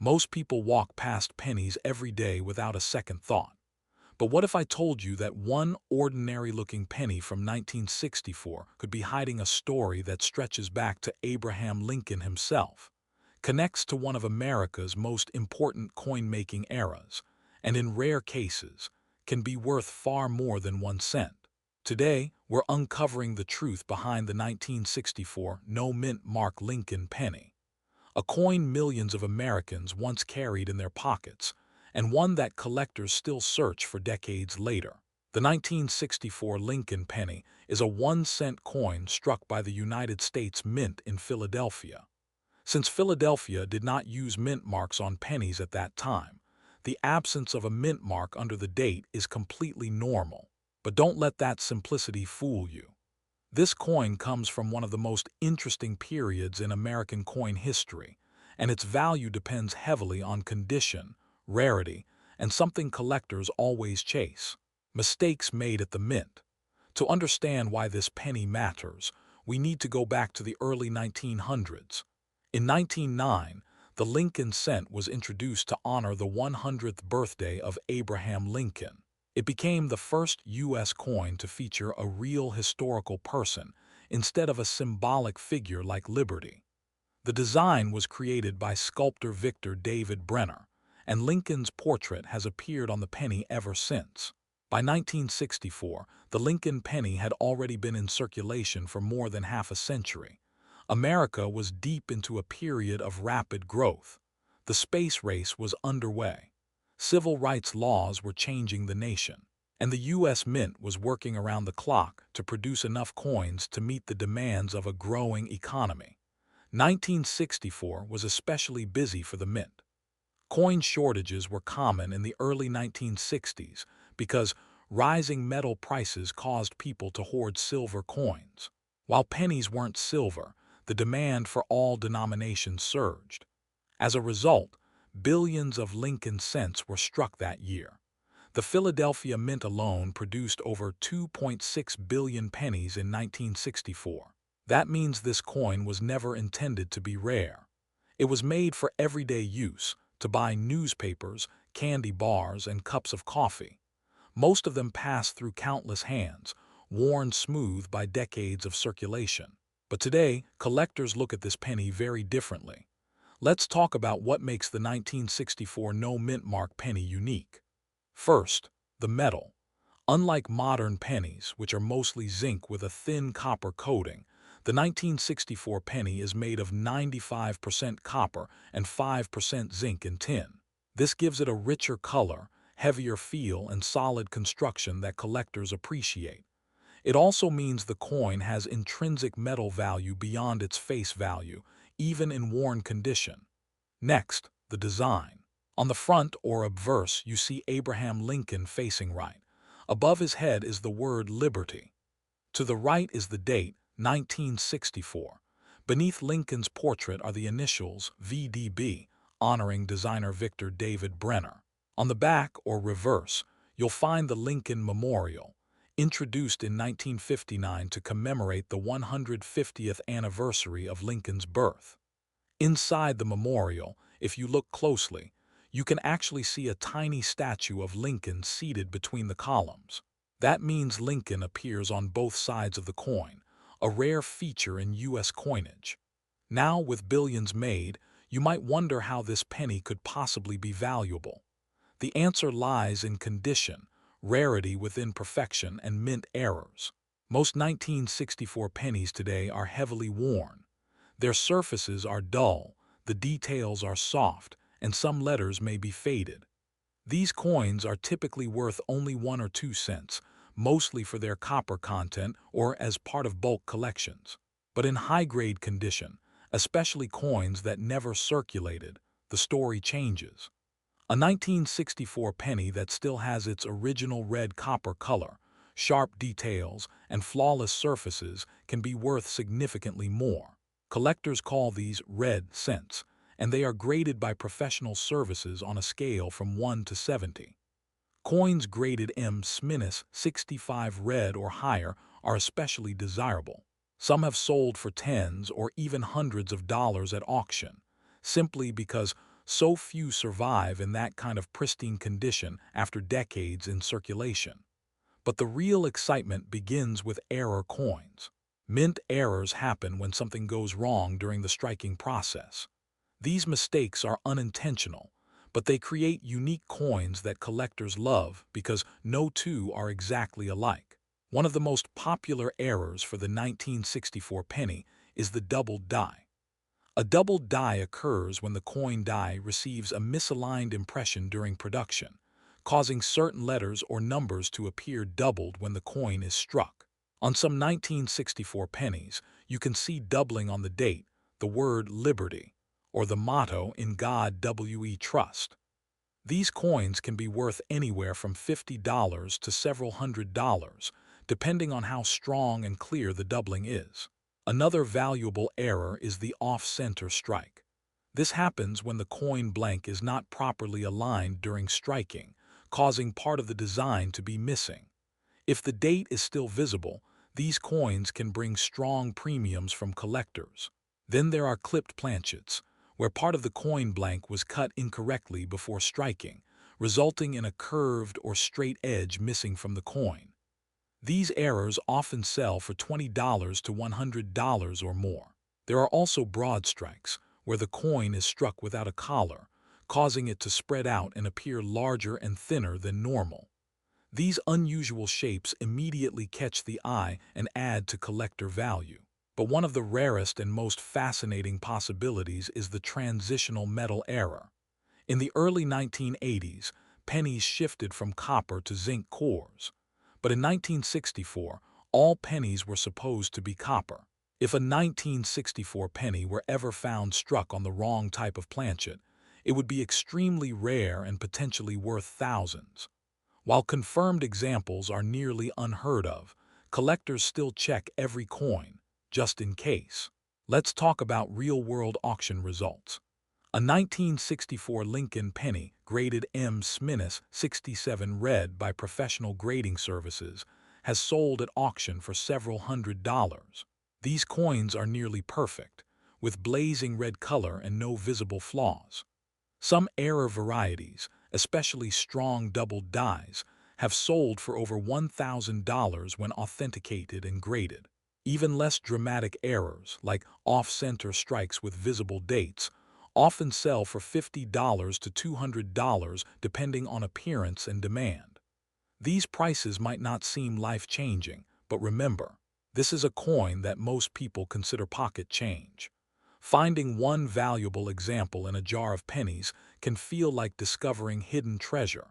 Most people walk past pennies every day without a second thought. But what if I told you that one ordinary-looking penny from 1964 could be hiding a story that stretches back to Abraham Lincoln himself, connects to one of America's most important coin-making eras, and in rare cases, can be worth far more than 1 cent? Today, we're uncovering the truth behind the 1964 no-mint mark Lincoln penny, a coin millions of Americans once carried in their pockets, and one that collectors still search for decades later. The 1964 Lincoln penny is a 1 cent coin struck by the United States Mint in Philadelphia. Since Philadelphia did not use mint marks on pennies at that time, the absence of a mint mark under the date is completely normal. But don't let that simplicity fool you. This coin comes from one of the most interesting periods in American coin history, and its value depends heavily on condition, rarity, and something collectors always chase: mistakes made at the mint. To understand why this penny matters, we need to go back to the early 1900s. In 1909, the Lincoln cent was introduced to honor the 100th birthday of Abraham Lincoln. It became the first U.S. coin to feature a real historical person instead of a symbolic figure like Liberty. The design was created by sculptor Victor David Brenner, and Lincoln's portrait has appeared on the penny ever since. By 1964, the Lincoln penny had already been in circulation for more than half a century. America was deep into a period of rapid growth. The space race was underway. Civil rights laws were changing the nation, and the U.S. Mint was working around the clock to produce enough coins to meet the demands of a growing economy. 1964 was especially busy for the Mint. Coin shortages were common in the early 1960s because rising metal prices caused people to hoard silver coins. While pennies weren't silver, the demand for all denominations surged. As a result, billions of Lincoln cents were struck that year. The Philadelphia Mint alone produced over 2.6 billion pennies in 1964. That means this coin was never intended to be rare. It was made for everyday use, to buy newspapers, candy bars, and cups of coffee. Most of them passed through countless hands, worn smooth by decades of circulation. But today, collectors look at this penny very differently. Let's talk about what makes the 1964 no-mint mark penny unique. First, the metal. Unlike modern pennies, which are mostly zinc with a thin copper coating, the 1964 penny is made of 95% copper and 5% zinc and tin. This gives it a richer color, heavier feel, and solid construction that collectors appreciate. It also means the coin has intrinsic metal value beyond its face value, even in worn condition. Next, the design. On the front or obverse, you see Abraham Lincoln facing right. Above his head is the word Liberty. To the right is the date, 1964. Beneath Lincoln's portrait are the initials VDB, honoring designer Victor David Brenner. On the back or reverse, you'll find the Lincoln Memorial, introduced in 1959 to commemorate the 150th anniversary of Lincoln's birth. Inside the memorial, if you look closely, you can actually see a tiny statue of Lincoln seated between the columns. That means Lincoln appears on both sides of the coin, a rare feature in U.S. coinage. Now, with billions made, you might wonder how this penny could possibly be valuable. The answer lies in condition, rarity within perfection, and mint errors. Most 1964 pennies today are heavily worn. Their surfaces are dull, the details are soft, and some letters may be faded. These coins are typically worth only 1 or 2 cents, mostly for their copper content or as part of bulk collections. But in high-grade condition, especially coins that never circulated, the story changes. A 1964 penny that still has its original red copper color, sharp details, and flawless surfaces can be worth significantly more. Collectors call these red cents, and they are graded by professional services on a scale from 1 to 70. Coins graded M-65 red or higher are especially desirable. Some have sold for tens or even hundreds of dollars at auction, simply because so few survive in that kind of pristine condition after decades in circulation. But the real excitement begins with error coins. Mint errors happen when something goes wrong during the striking process. These mistakes are unintentional, but they create unique coins that collectors love because no two are exactly alike. One of the most popular errors for the 1964 penny is the doubled die. A doubled die occurs when the coin die receives a misaligned impression during production, causing certain letters or numbers to appear doubled when the coin is struck. On some 1964 pennies, you can see doubling on the date, the word liberty, or the motto "In God We Trust." These coins can be worth anywhere from $50 to several $100s, depending on how strong and clear the doubling is. Another valuable error is the off-center strike. This happens when the coin blank is not properly aligned during striking, causing part of the design to be missing. If the date is still visible, these coins can bring strong premiums from collectors. Then there are clipped planchets, where part of the coin blank was cut incorrectly before striking, resulting in a curved or straight edge missing from the coin. These errors often sell for $20 to $100 or more. There are also broad strikes, where the coin is struck without a collar, causing it to spread out and appear larger and thinner than normal. These unusual shapes immediately catch the eye and add to collector value. But one of the rarest and most fascinating possibilities is the transitional metal error. In the early 1980s, pennies shifted from copper to zinc cores. But in 1964, all pennies were supposed to be copper. If a 1964 penny were ever found struck on the wrong type of planchet, it would be extremely rare and potentially worth thousands. While confirmed examples are nearly unheard of, collectors still check every coin, just in case. Let's talk about real-world auction results. A 1964 Lincoln penny, graded M-67 red by professional grading services, has sold at auction for several $100s. These coins are nearly perfect, with blazing red color and no visible flaws. Some error varieties, especially strong doubled dies, have sold for over $1,000 when authenticated and graded. Even less dramatic errors, like off-center strikes with visible dates, often sell for $50 to $200 depending on appearance and demand. These prices might not seem life-changing, but remember, this is a coin that most people consider pocket change. Finding one valuable example in a jar of pennies can feel like discovering hidden treasure.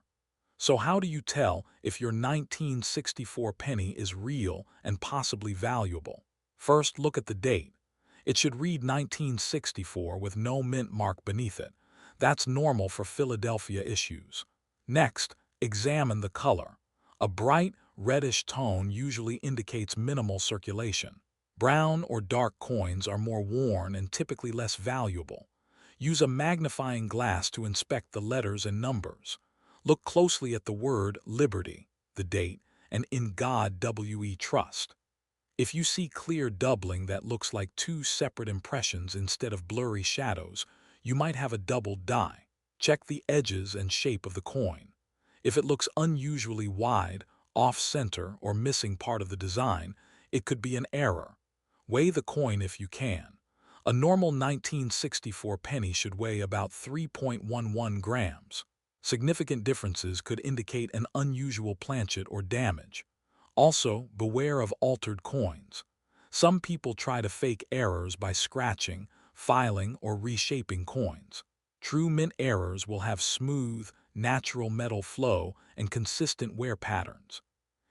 So how do you tell if your 1964 penny is real and possibly valuable? First, look at the date. It should read 1964 with no mint mark beneath it. That's normal for Philadelphia issues. Next, examine the color. A bright, reddish tone usually indicates minimal circulation. Brown or dark coins are more worn and typically less valuable. Use a magnifying glass to inspect the letters and numbers. Look closely at the word liberty, the date, and "In God We Trust." If you see clear doubling that looks like two separate impressions instead of blurry shadows, you might have a doubled die. Check the edges and shape of the coin. If it looks unusually wide, off-center, or missing part of the design, it could be an error. Weigh the coin if you can. A normal 1964 penny should weigh about 3.11 grams. Significant differences could indicate an unusual planchet or damage. Also, beware of altered coins. Some people try to fake errors by scratching, filing, or reshaping coins. True mint errors will have smooth, natural metal flow and consistent wear patterns.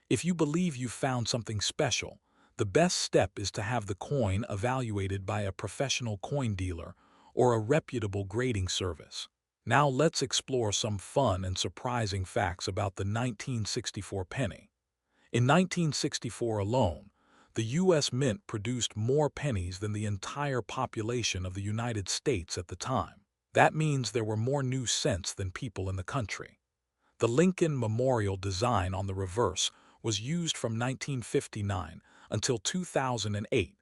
If you believe you've found something special, the best step is to have the coin evaluated by a professional coin dealer or a reputable grading service. Now let's explore some fun and surprising facts about the 1964 penny. In 1964 alone, the U.S. Mint produced more pennies than the entire population of the United States at the time. That means there were more new cents than people in the country. The Lincoln Memorial design on the reverse was used from 1959 until 2008,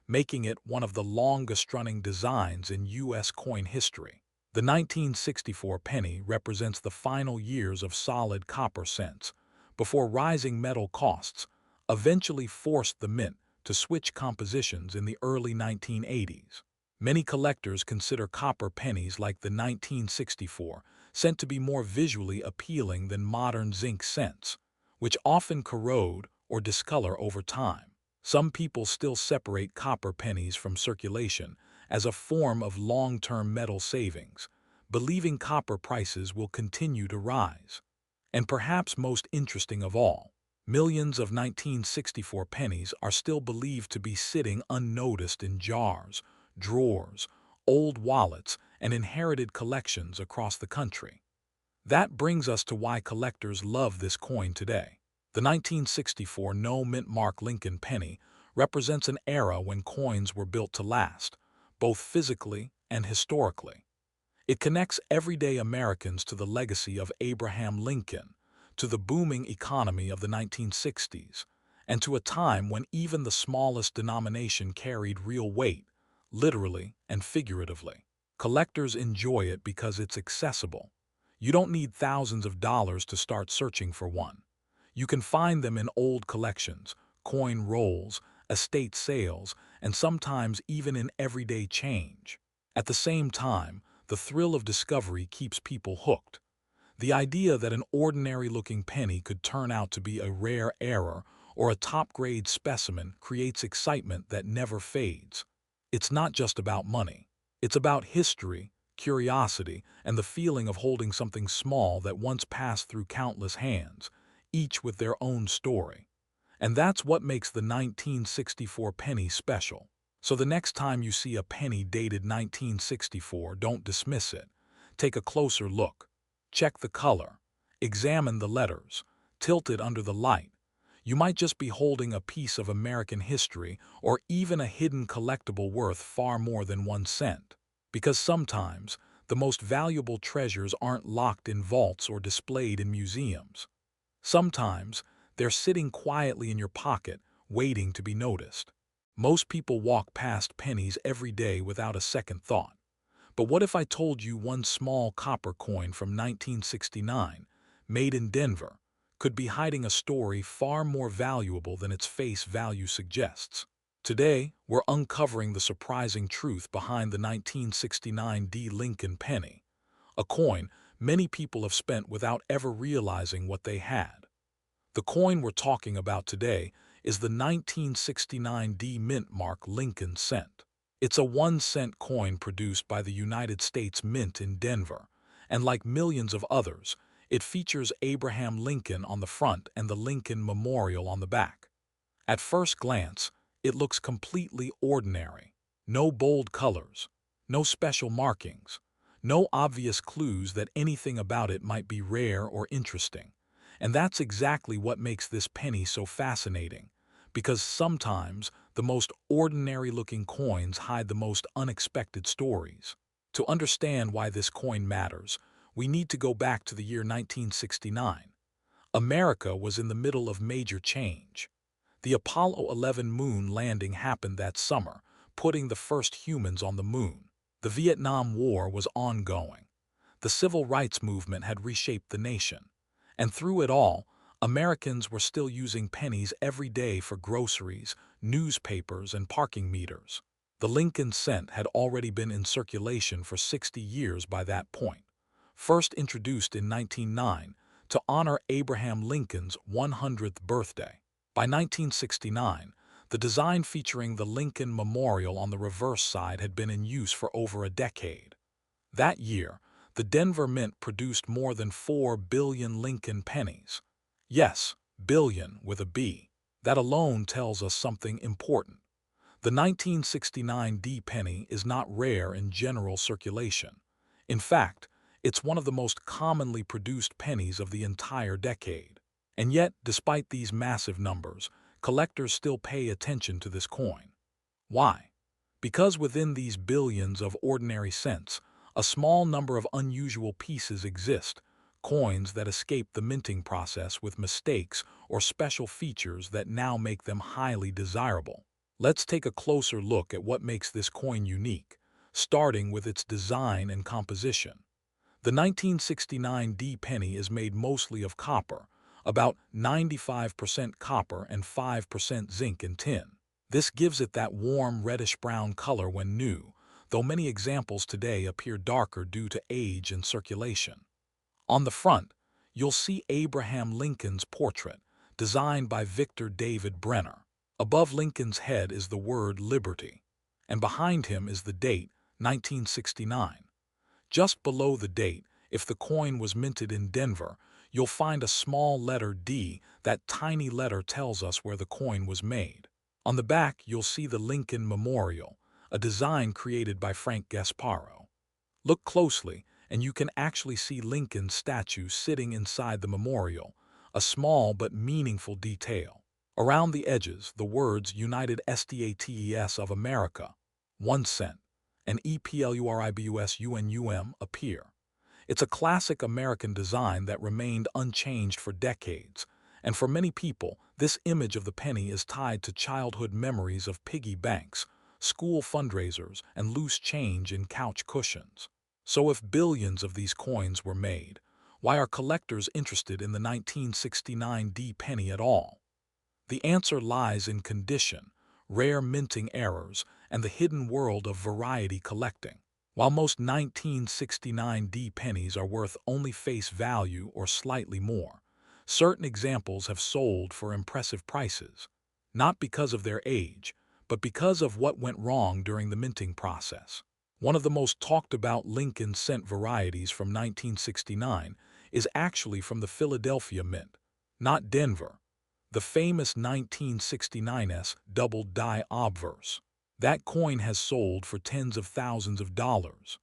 making it one of the longest-running designs in U.S. coin history. The The 1964 penny represents the final years of solid copper cents, before rising metal costs eventually forced the mint to switch compositions in the early 1980s. Many collectors consider copper pennies like the 1964 cent to be more visually appealing than modern zinc cents, which often corrode or discolor over time. Some people still separate copper pennies from circulation as a form of long-term metal savings, believing copper prices will continue to rise. And perhaps most interesting of all, millions of 1964 pennies are still believed to be sitting unnoticed in jars, drawers, old wallets, and inherited collections across the country. That brings us to why collectors love this coin today. The 1964 no-mint mark Lincoln penny represents an era when coins were built to last, both physically and historically. It connects everyday Americans to the legacy of Abraham Lincoln, to the booming economy of the 1960s, and to a time when even the smallest denomination carried real weight, literally and figuratively. Collectors enjoy it because it's accessible. You don't need thousands of dollars to start searching for one. You can find them in old collections, coin rolls, estate sales, and sometimes even in everyday change. At the same time, the thrill of discovery keeps people hooked. The idea that an ordinary-looking penny could turn out to be a rare error or a top-grade specimen creates excitement that never fades. It's not just about money. It's about history, curiosity, and the feeling of holding something small that once passed through countless hands, each with their own story. And that's what makes the 1964 penny special. So the next time you see a penny dated 1964, don't dismiss it. Take a closer look. Check the color. Examine the letters. Tilt it under the light. You might just be holding a piece of American history or even a hidden collectible worth far more than 1 cent. Because sometimes, the most valuable treasures aren't locked in vaults or displayed in museums. Sometimes, they're sitting quietly in your pocket, waiting to be noticed. Most people walk past pennies every day without a second thought. But what if I told you one small copper coin from 1969, made in Denver, could be hiding a story far more valuable than its face value suggests? Today, we're uncovering the surprising truth behind the 1969 D. Lincoln penny, a coin many people have spent without ever realizing what they had. The coin we're talking about today is the 1969 D. Mint mark Lincoln cent. It's a 1 cent coin produced by the United States Mint in Denver, and like millions of others, it features Abraham Lincoln on the front and the Lincoln Memorial on the back. At first glance, it looks completely ordinary. No bold colors, no special markings, no obvious clues that anything about it might be rare or interesting. And that's exactly what makes this penny so fascinating, because sometimes the most ordinary-looking coins hide the most unexpected stories. To understand why this coin matters, we need to go back to the year 1969. America was in the middle of major change. The Apollo 11 moon landing happened that summer, putting the first humans on the moon. The Vietnam War was ongoing. The civil rights movement had reshaped the nation. And through it all, Americans were still using pennies every day for groceries, newspapers, and parking meters. The Lincoln cent had already been in circulation for 60 years by that point, first introduced in 1909 to honor Abraham Lincoln's 100th birthday. By 1969, the design featuring the Lincoln Memorial on the reverse side had been in use for over a decade. That year, the Denver Mint produced more than 4 billion Lincoln pennies. Yes, billion with a B. That alone tells us something important. The 1969 D penny is not rare in general circulation. In fact, it's one of the most commonly produced pennies of the entire decade. And yet, despite these massive numbers, collectors still pay attention to this coin. Why? Because within these billions of ordinary cents, a small number of unusual pieces exist, coins that escape the minting process with mistakes or special features that now make them highly desirable. Let's take a closer look at what makes this coin unique, starting with its design and composition. The 1969 D penny is made mostly of copper, about 95% copper and 5% zinc and tin. This gives it that warm reddish-brown color when new, though many examples today appear darker due to age and circulation. On the front, you'll see Abraham Lincoln's portrait, designed by Victor David Brenner. Above Lincoln's head is the word Liberty, and behind him is the date, 1969. Just below the date, if the coin was minted in Denver, you'll find a small letter D. That tiny letter tells us where the coin was made. On the back, you'll see the Lincoln Memorial, a design created by Frank Gasparo. Look closely, and you can actually see Lincoln's statue sitting inside the memorial, a small but meaningful detail. Around the edges, the words United States of America, 1 cent, and EPLURIBUSUNUM appear. It's a classic American design that remained unchanged for decades, and for many people, this image of the penny is tied to childhood memories of piggy banks, school fundraisers, and loose change in couch cushions. So if billions of these coins were made, why are collectors interested in the 1969 D penny at all? The answer lies in condition, rare minting errors, and the hidden world of variety collecting. While most 1969 D pennies are worth only face value or slightly more, certain examples have sold for impressive prices, not because of their age, but because of what went wrong during the minting process. One of the most talked about Lincoln cent varieties from 1969 is actually from the Philadelphia Mint, not Denver, the famous 1969's double die obverse. That coin has sold for tens of thousands of dollars.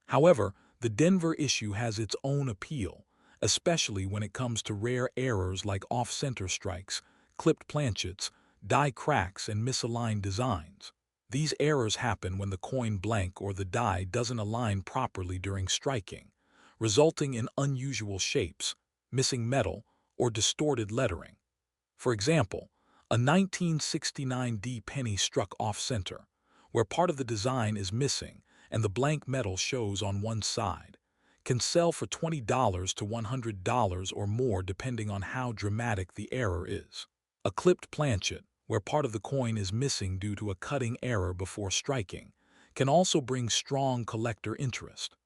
However, the Denver issue has its own appeal, especially when it comes to rare errors like off-center strikes, clipped planchets, die cracks, and misaligned designs. These errors happen when the coin blank or the die doesn't align properly during striking, resulting in unusual shapes, missing metal, or distorted lettering. For example, a 1969 D penny struck off-center, where part of the design is missing and the blank metal shows on one side, can sell for $20 to $100 or more depending on how dramatic the error is. A clipped planchet, where part of the coin is missing due to a cutting error before striking, can also bring strong collector interest.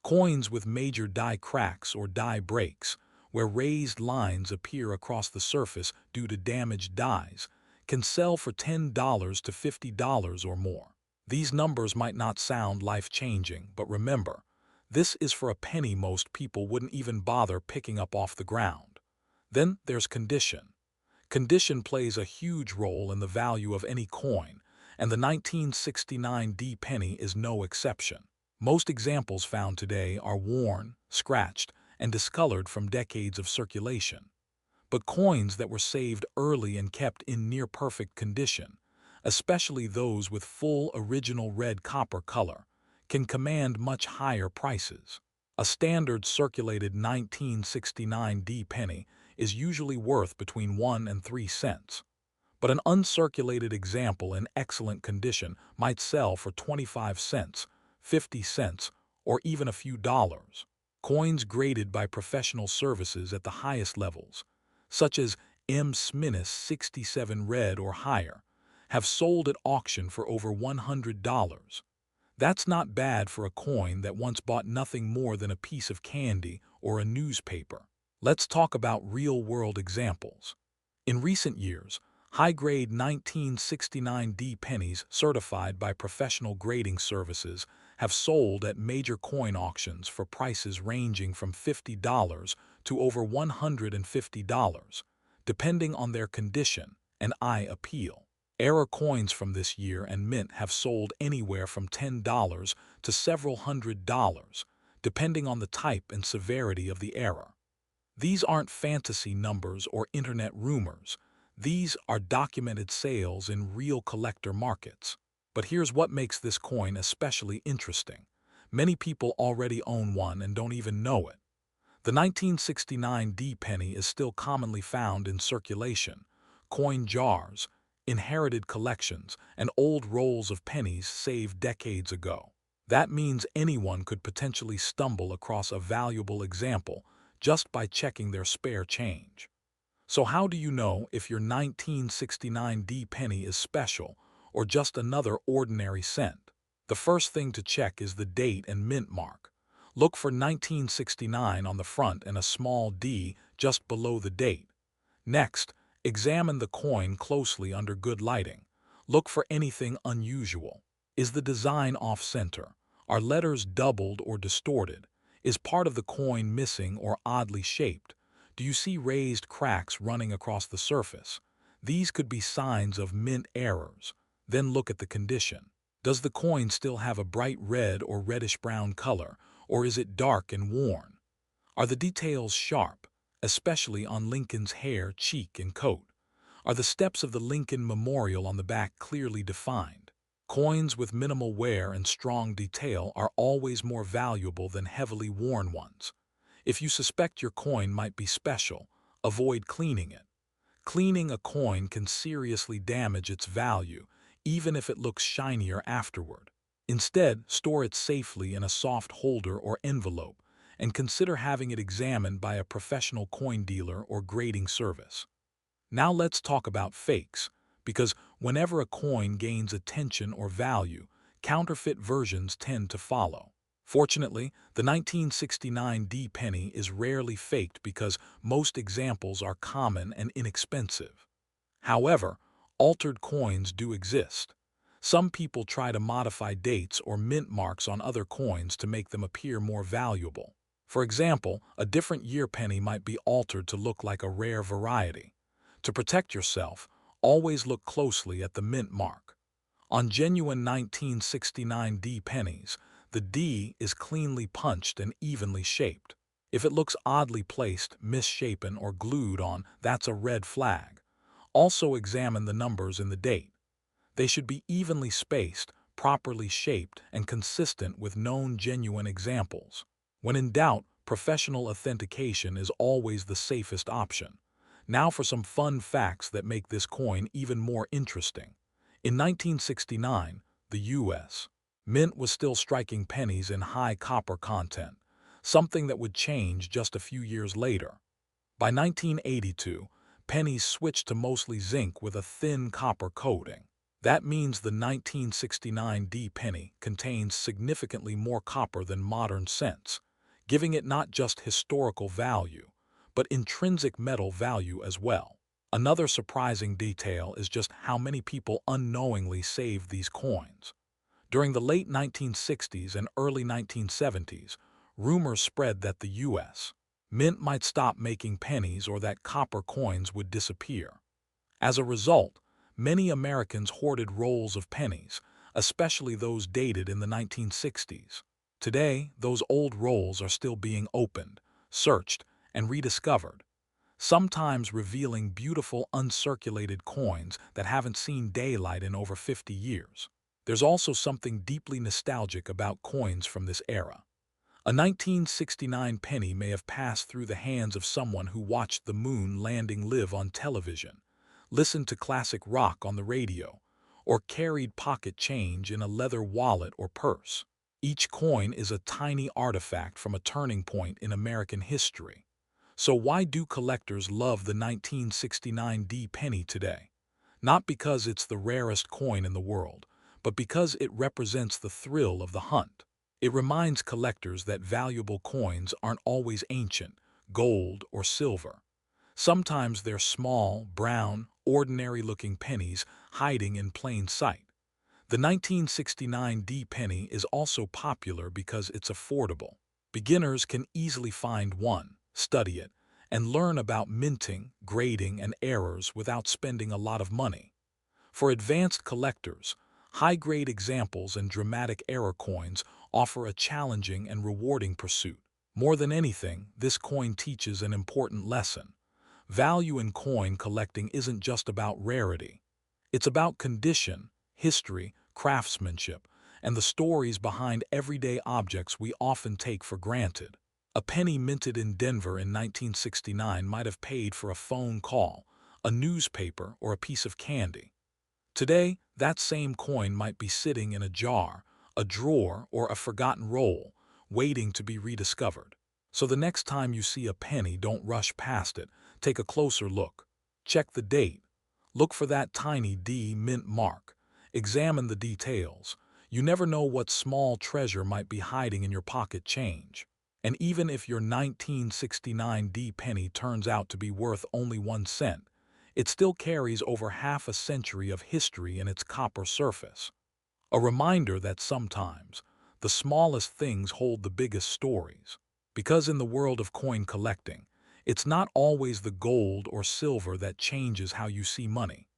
Coins with major die cracks or die breaks, where raised lines appear across the surface due to damaged dies, can sell for $10 to $50 or more. These numbers might not sound life-changing, but remember, this is for a penny most people wouldn't even bother picking up off the ground. Then there's condition. Condition plays a huge role in the value of any coin, and the 1969 D penny is no exception. Most examples found today are worn, scratched, and discolored from decades of circulation. But coins that were saved early and kept in near-perfect condition, especially those with full original red copper color, can command much higher prices. A standard circulated 1969 D penny is usually worth between 1 and 3 cents. But an uncirculated example in excellent condition might sell for 25 cents, 50 cents, or even a few dollars. Coins graded by professional services at the highest levels, such as M. 67 red or higher, have sold at auction for over $100. That's not bad for a coin that once bought nothing more than a piece of candy or a newspaper. Let's talk about real-world examples. In recent years, high-grade 1969 D pennies certified by professional grading services have sold at major coin auctions for prices ranging from $50 to over $150, depending on their condition and eye appeal. Error coins from this year and mint have sold anywhere from $10 to several $100s, depending on the type and severity of the error. These aren't fantasy numbers or internet rumors. These are documented sales in real collector markets. But here's what makes this coin especially interesting. Many people already own one and don't even know it. The 1969 D penny is still commonly found in circulation. Coin jars, inherited collections, and old rolls of pennies saved decades ago. That means anyone could potentially stumble across a valuable example just by checking their spare change. So how do you know if your 1969 penny is special or just another ordinary cent? The first thing to check is the date and mint mark. Look for 1969 on the front and a small D just below the date. Next, examine the coin closely under good lighting. Look for anything unusual. Is the design off-center? Are letters doubled or distorted? Is part of the coin missing or oddly shaped? Do you see raised cracks running across the surface? These could be signs of mint errors. Then look at the condition. Does the coin still have a bright red or reddish-brown color, or is it dark and worn? Are the details sharp, especially on Lincoln's hair, cheek, and coat? Are the steps of the Lincoln Memorial on the back clearly defined? Coins with minimal wear and strong detail are always more valuable than heavily worn ones. If you suspect your coin might be special, avoid cleaning it. Cleaning a coin can seriously damage its value, even if it looks shinier afterward. Instead, store it safely in a soft holder or envelope, and consider having it examined by a professional coin dealer or grading service. Now let's talk about fakes, because whenever a coin gains attention or value, counterfeit versions tend to follow. Fortunately, the 1969 penny is rarely faked because most examples are common and inexpensive. However, altered coins do exist. Some people try to modify dates or mint marks on other coins to make them appear more valuable. For example, a different year penny might be altered to look like a rare variety. To protect yourself, always look closely at the mint mark. On genuine 1969 pennies, the D is cleanly punched and evenly shaped. If it looks oddly placed, misshapen, or glued on, that's a red flag. Also examine the numbers in the date. They should be evenly spaced, properly shaped, and consistent with known genuine examples. When in doubt, professional authentication is always the safest option. Now for some fun facts that make this coin even more interesting. In 1969, the U.S. Mint was still striking pennies in high copper content, something that would change just a few years later. By 1982, pennies switched to mostly zinc with a thin copper coating. That means the 1969 penny contains significantly more copper than modern cents, giving it not just historical value, but intrinsic metal value as well. Another surprising detail is just how many people unknowingly saved these coins. During the late 1960s and early 1970s, rumors spread that the U.S. Mint might stop making pennies or that copper coins would disappear. As a result, many Americans hoarded rolls of pennies, especially those dated in the 1960s. Today, those old rolls are still being opened, searched, and rediscovered, sometimes revealing beautiful uncirculated coins that haven't seen daylight in over 50 years. There's also something deeply nostalgic about coins from this era. A 1969 penny may have passed through the hands of someone who watched the moon landing live on television, listened to classic rock on the radio, or carried pocket change in a leather wallet or purse. Each coin is a tiny artifact from a turning point in American history. So why do collectors love the 1969 penny today? Not because it's the rarest coin in the world, but because it represents the thrill of the hunt. It reminds collectors that valuable coins aren't always ancient, gold, or silver. Sometimes they're small, brown, ordinary-looking pennies hiding in plain sight. The 1969 penny is also popular because it's affordable. Beginners can easily find one, study it, and learn about minting, grading, and errors without spending a lot of money. For advanced collectors, high-grade examples and dramatic error coins offer a challenging and rewarding pursuit. More than anything, this coin teaches an important lesson. Value in coin collecting isn't just about rarity. It's about condition, history, craftsmanship, and the stories behind everyday objects we often take for granted. A penny minted in Denver in 1969 might have paid for a phone call, a newspaper, or a piece of candy. Today, that same coin might be sitting in a jar, a drawer, or a forgotten roll, waiting to be rediscovered. So the next time you see a penny, don't rush past it. Take a closer look. Check the date. Look for that tiny D mint mark. Examine the details. You never know what small treasure might be hiding in your pocket change. And even if your 1969 D penny turns out to be worth only 1 cent, it still carries over half a century of history in its copper surface. A reminder that sometimes the smallest things hold the biggest stories. Because in the world of coin collecting, it's not always the gold or silver that changes how you see money.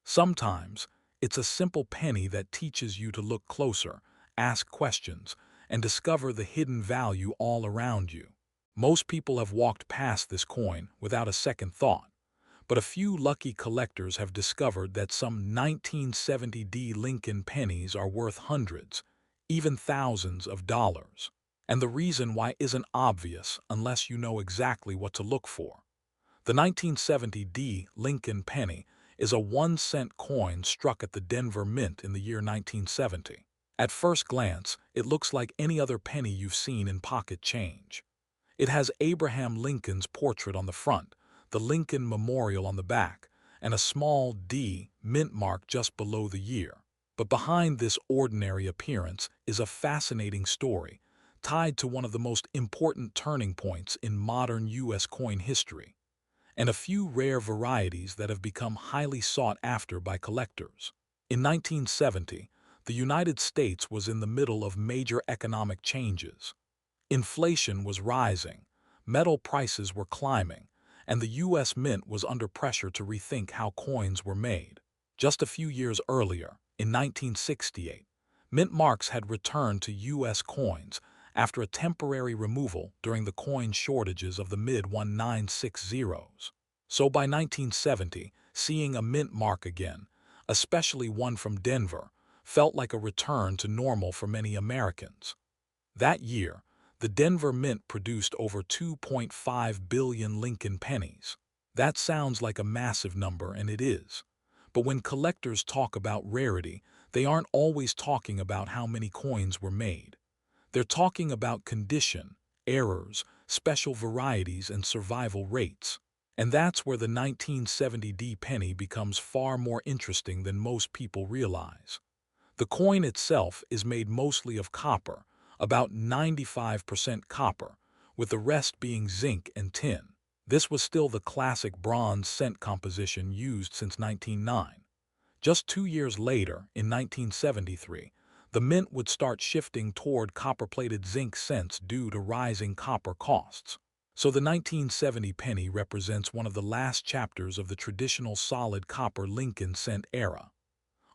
Sometimes it's a simple penny that teaches you to look closer, ask questions, and discover the hidden value all around you. Most people have walked past this coin without a second thought, but a few lucky collectors have discovered that some 1970 D Lincoln pennies are worth hundreds, even thousands of dollars. And the reason why isn't obvious unless you know exactly what to look for. The 1970 D Lincoln penny is a 1 cent coin struck at the Denver Mint in the year 1970. At first glance, it looks like any other penny you've seen in pocket change. It has Abraham Lincoln's portrait on the front, the Lincoln Memorial on the back, and a small D mint mark just below the year. But behind this ordinary appearance is a fascinating story, tied to one of the most important turning points in modern U.S. coin history, and a few rare varieties that have become highly sought after by collectors. In 1970, the United States was in the middle of major economic changes. Inflation was rising, metal prices were climbing, and the U.S. Mint was under pressure to rethink how coins were made. Just a few years earlier, in 1968, mint marks had returned to U.S. coins after a temporary removal during the coin shortages of the mid-1960s. So by 1970, seeing a mint mark again, especially one from Denver, felt like a return to normal for many Americans. That year, the Denver Mint produced over 2.5 billion Lincoln pennies. That sounds like a massive number, and it is. But when collectors talk about rarity, they aren't always talking about how many coins were made. They're talking about condition, errors, special varieties, and survival rates. And that's where the 1970 D penny becomes far more interesting than most people realize. The coin itself is made mostly of copper, about 95% copper, with the rest being zinc and tin. This was still the classic bronze cent composition used since 1909. Just 2 years later, in 1973, the mint would start shifting toward copper-plated zinc cents due to rising copper costs. So the 1970 penny represents one of the last chapters of the traditional solid copper Lincoln cent era.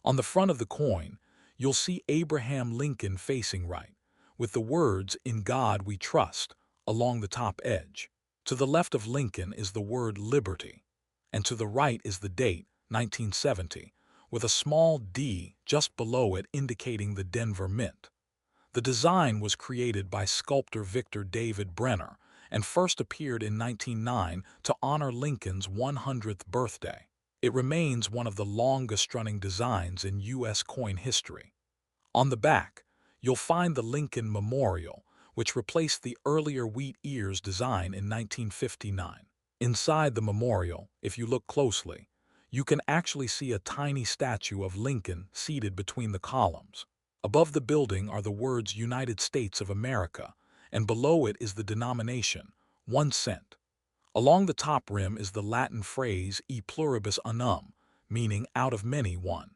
On the front of the coin, you'll see Abraham Lincoln facing right, with the words "In God We Trust" along the top edge. To the left of Lincoln is the word "Liberty," and to the right is the date, 1970, with a small D just below it indicating the Denver Mint. The design was created by sculptor Victor David Brenner and first appeared in 1909 to honor Lincoln's 100th birthday. It remains one of the longest-running designs in U.S. coin history. On the back, you'll find the Lincoln Memorial, which replaced the earlier wheat ears design in 1959. Inside the memorial, if you look closely, you can actually see a tiny statue of Lincoln seated between the columns. Above the building are the words United States of America, and below it is the denomination, 1 cent. Along the top rim is the Latin phrase e pluribus unum, meaning out of many one.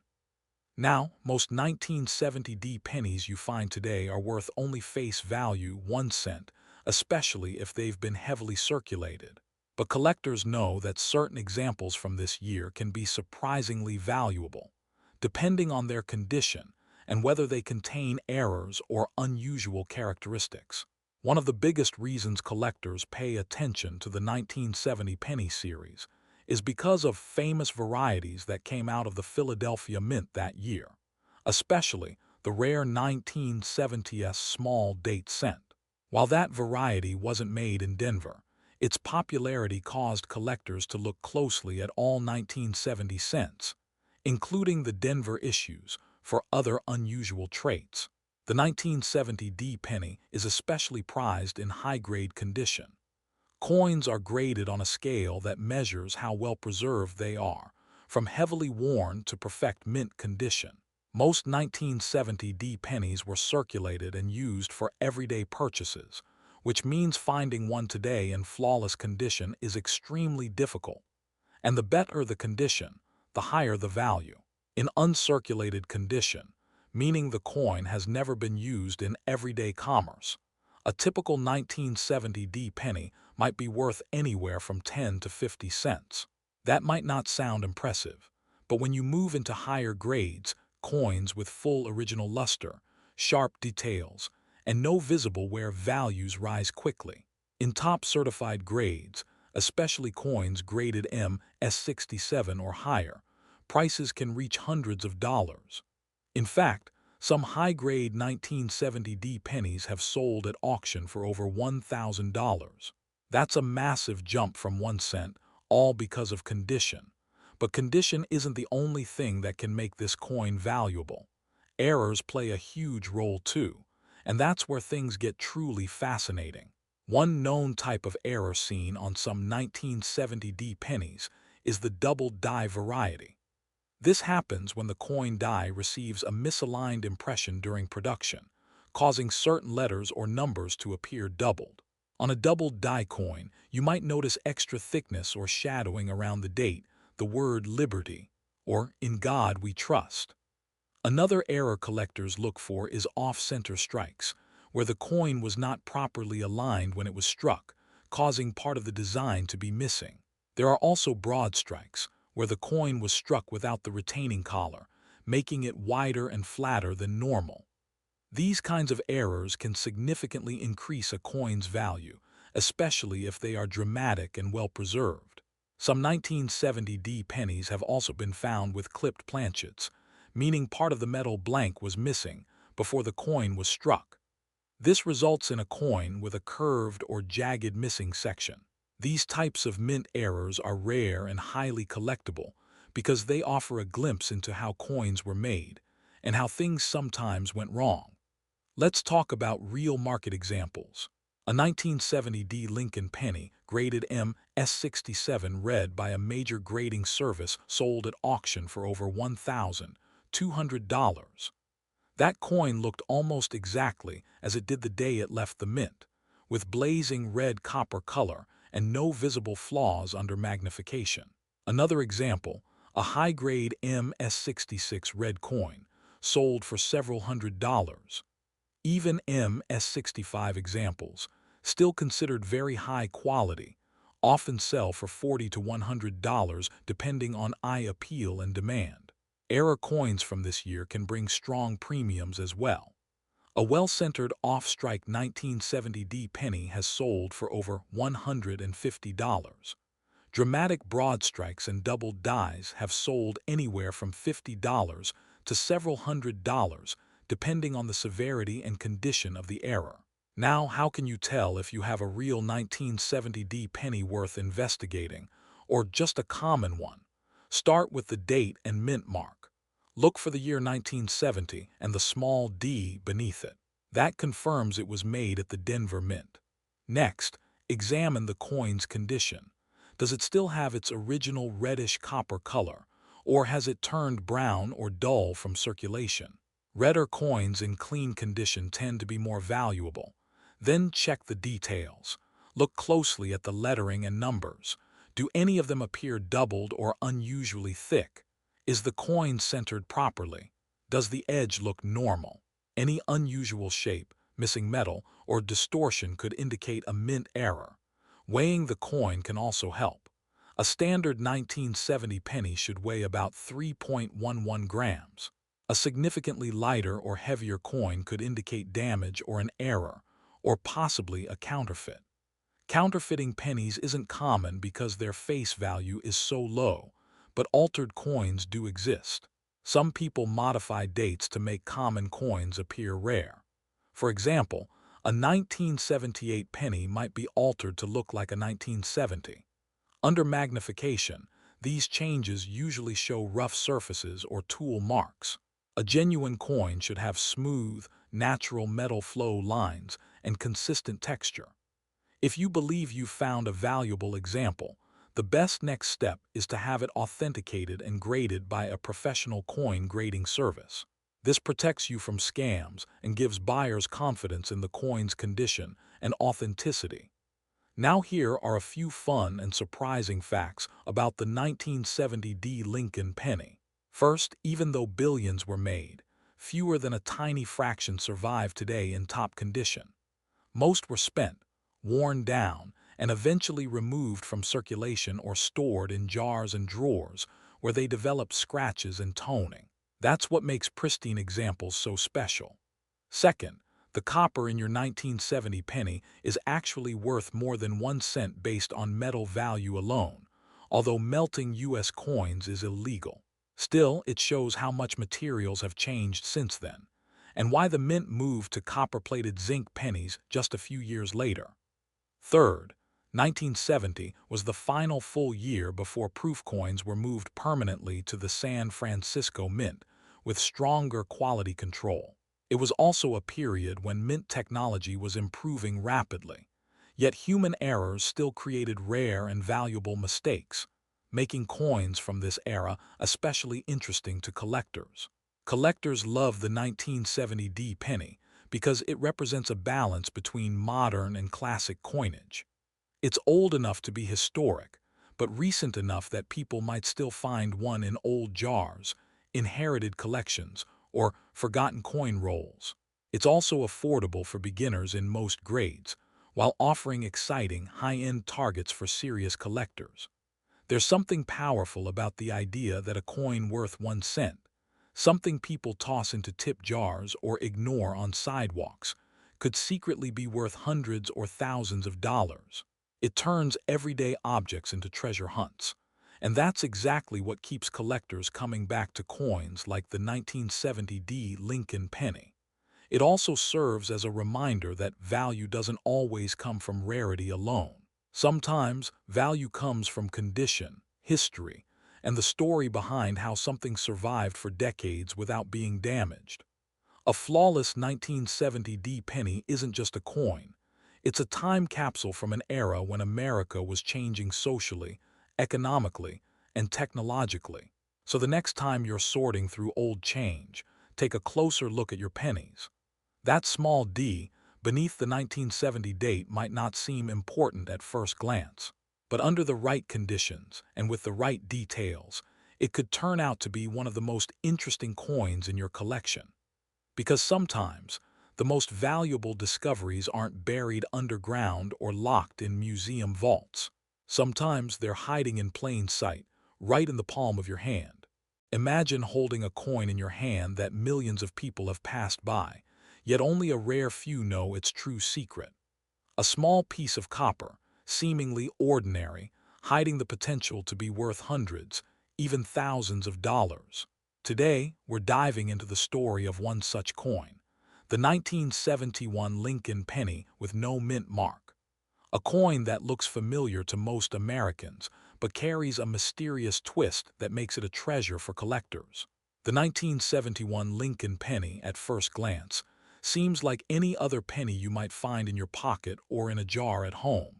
Now, most 1970 D pennies you find today are worth only face value 1 cent, especially if they've been heavily circulated. But collectors know that certain examples from this year can be surprisingly valuable, depending on their condition and whether they contain errors or unusual characteristics. One of the biggest reasons collectors pay attention to the 1970 penny series is because of famous varieties that came out of the Philadelphia Mint that year, especially the rare 1970s small date cent. While that variety wasn't made in Denver, its popularity caused collectors to look closely at all 1970 cents, including the Denver issues, for other unusual traits. The 1970 D penny is especially prized in high-grade condition. Coins are graded on a scale that measures how well preserved they are, from heavily worn to perfect mint condition. Most 1970 D pennies were circulated and used for everyday purchases, which means finding one today in flawless condition is extremely difficult. And the better the condition, the higher the value. In uncirculated condition, meaning the coin has never been used in everyday commerce, a typical 1970 D penny might be worth anywhere from 10 to 50 cents. That might not sound impressive, but when you move into higher grades, coins with full original luster, sharp details, and no visible wear, values rise quickly. In top certified grades, especially coins graded MS67 or higher, prices can reach hundreds of dollars. In fact, some high-grade 1970 D pennies have sold at auction for over $1,000. That's a massive jump from 1 cent, all because of condition. But condition isn't the only thing that can make this coin valuable. Errors play a huge role too, and that's where things get truly fascinating. One known type of error seen on some 1970 D pennies is the double die variety. This happens when the coin die receives a misaligned impression during production, causing certain letters or numbers to appear doubled. On a doubled die coin, you might notice extra thickness or shadowing around the date, the word Liberty, or In God We Trust. Another error collectors look for is off-center strikes, where the coin was not properly aligned when it was struck, causing part of the design to be missing. There are also broad strikes, where the coin was struck without the retaining collar, making it wider and flatter than normal. These kinds of errors can significantly increase a coin's value, especially if they are dramatic and well preserved. Some 1970 D pennies have also been found with clipped planchets, meaning part of the metal blank was missing before the coin was struck. This results in a coin with a curved or jagged missing section. These types of mint errors are rare and highly collectible because they offer a glimpse into how coins were made and how things sometimes went wrong. Let's talk about real market examples. A 1970 D Lincoln penny, graded MS67, read by a major grading service, sold at auction for over $1,200. That coin looked almost exactly as it did the day it left the mint, with blazing red copper color and no visible flaws under magnification. Another example, a high-grade MS66 red coin, sold for several $100s. Even MS65 examples, still considered very high quality, often sell for $40 to $100 depending on eye appeal and demand. Error coins from this year can bring strong premiums as well. A well-centered off-strike 1970 D penny has sold for over $150. Dramatic broad strikes and doubled dies have sold anywhere from $50 to several $100s, depending on the severity and condition of the error. Now, how can you tell if you have a real 1970 D penny worth investigating, or just a common one? Start with the date and mint mark. Look for the year 1970 and the small d beneath it. That confirms it was made at the Denver Mint. Next, examine the coin's condition. Does it still have its original reddish copper color, or has it turned brown or dull from circulation? Redder coins in clean condition tend to be more valuable. Then check the details. Look closely at the lettering and numbers. Do any of them appear doubled or unusually thick? Is the coin centered properly? Does the edge look normal? Any unusual shape, missing metal, or distortion could indicate a mint error. Weighing the coin can also help. A standard 1970 penny should weigh about 3.11 grams. A significantly lighter or heavier coin could indicate damage or an error, or possibly a counterfeit. Counterfeiting pennies isn't common because their face value is so low, but altered coins do exist. Some people modify dates to make common coins appear rare. For example, a 1978 penny might be altered to look like a 1970. Under magnification, these changes usually show rough surfaces or tool marks. A genuine coin should have smooth, natural metal flow lines and consistent texture. If you believe you've found a valuable example, the best next step is to have it authenticated and graded by a professional coin grading service. This protects you from scams and gives buyers confidence in the coin's condition and authenticity. Now here are a few fun and surprising facts about the 1970 Lincoln penny. First, even though billions were made, fewer than a tiny fraction survive today in top condition. Most were spent, worn down, and eventually removed from circulation or stored in jars and drawers where they develop scratches and toning. That's what makes pristine examples so special. Second, the copper in your 1970 penny is actually worth more than 1 cent based on metal value alone, although melting U.S. coins is illegal. Still, it shows how much materials have changed since then, and why the mint moved to copper-plated zinc pennies just a few years later. Third, 1970 was the final full year before proof coins were moved permanently to the San Francisco Mint, with stronger quality control. It was also a period when mint technology was improving rapidly, yet human errors still created rare and valuable mistakes, making coins from this era especially interesting to collectors. Collectors love the 1970 penny because it represents a balance between modern and classic coinage. It's old enough to be historic, but recent enough that people might still find one in old jars, inherited collections, or forgotten coin rolls. It's also affordable for beginners in most grades, while offering exciting, high-end targets for serious collectors. There's something powerful about the idea that a coin worth 1 cent, something people toss into tip jars or ignore on sidewalks, could secretly be worth hundreds or thousands of dollars. It turns everyday objects into treasure hunts. And that's exactly what keeps collectors coming back to coins like the 1970 Lincoln penny. It also serves as a reminder that value doesn't always come from rarity alone. Sometimes value comes from condition, history, and the story behind how something survived for decades without being damaged. A flawless 1970 penny isn't just a coin. It's a time capsule from an era when America was changing socially, economically, and technologically. So the next time you're sorting through old change, take a closer look at your pennies. That small D beneath the 1970 date might not seem important at first glance, but under the right conditions and with the right details, it could turn out to be one of the most interesting coins in your collection. Because sometimes, the most valuable discoveries aren't buried underground or locked in museum vaults. Sometimes they're hiding in plain sight, right in the palm of your hand. Imagine holding a coin in your hand that millions of people have passed by, yet only a rare few know its true secret. A small piece of copper, seemingly ordinary, hiding the potential to be worth hundreds, even thousands of dollars. Today, we're diving into the story of one such coin, the 1971 Lincoln penny with no mint mark. A coin that looks familiar to most Americans, but carries a mysterious twist that makes it a treasure for collectors. The 1971 Lincoln penny, at first glance, seems like any other penny you might find in your pocket or in a jar at home.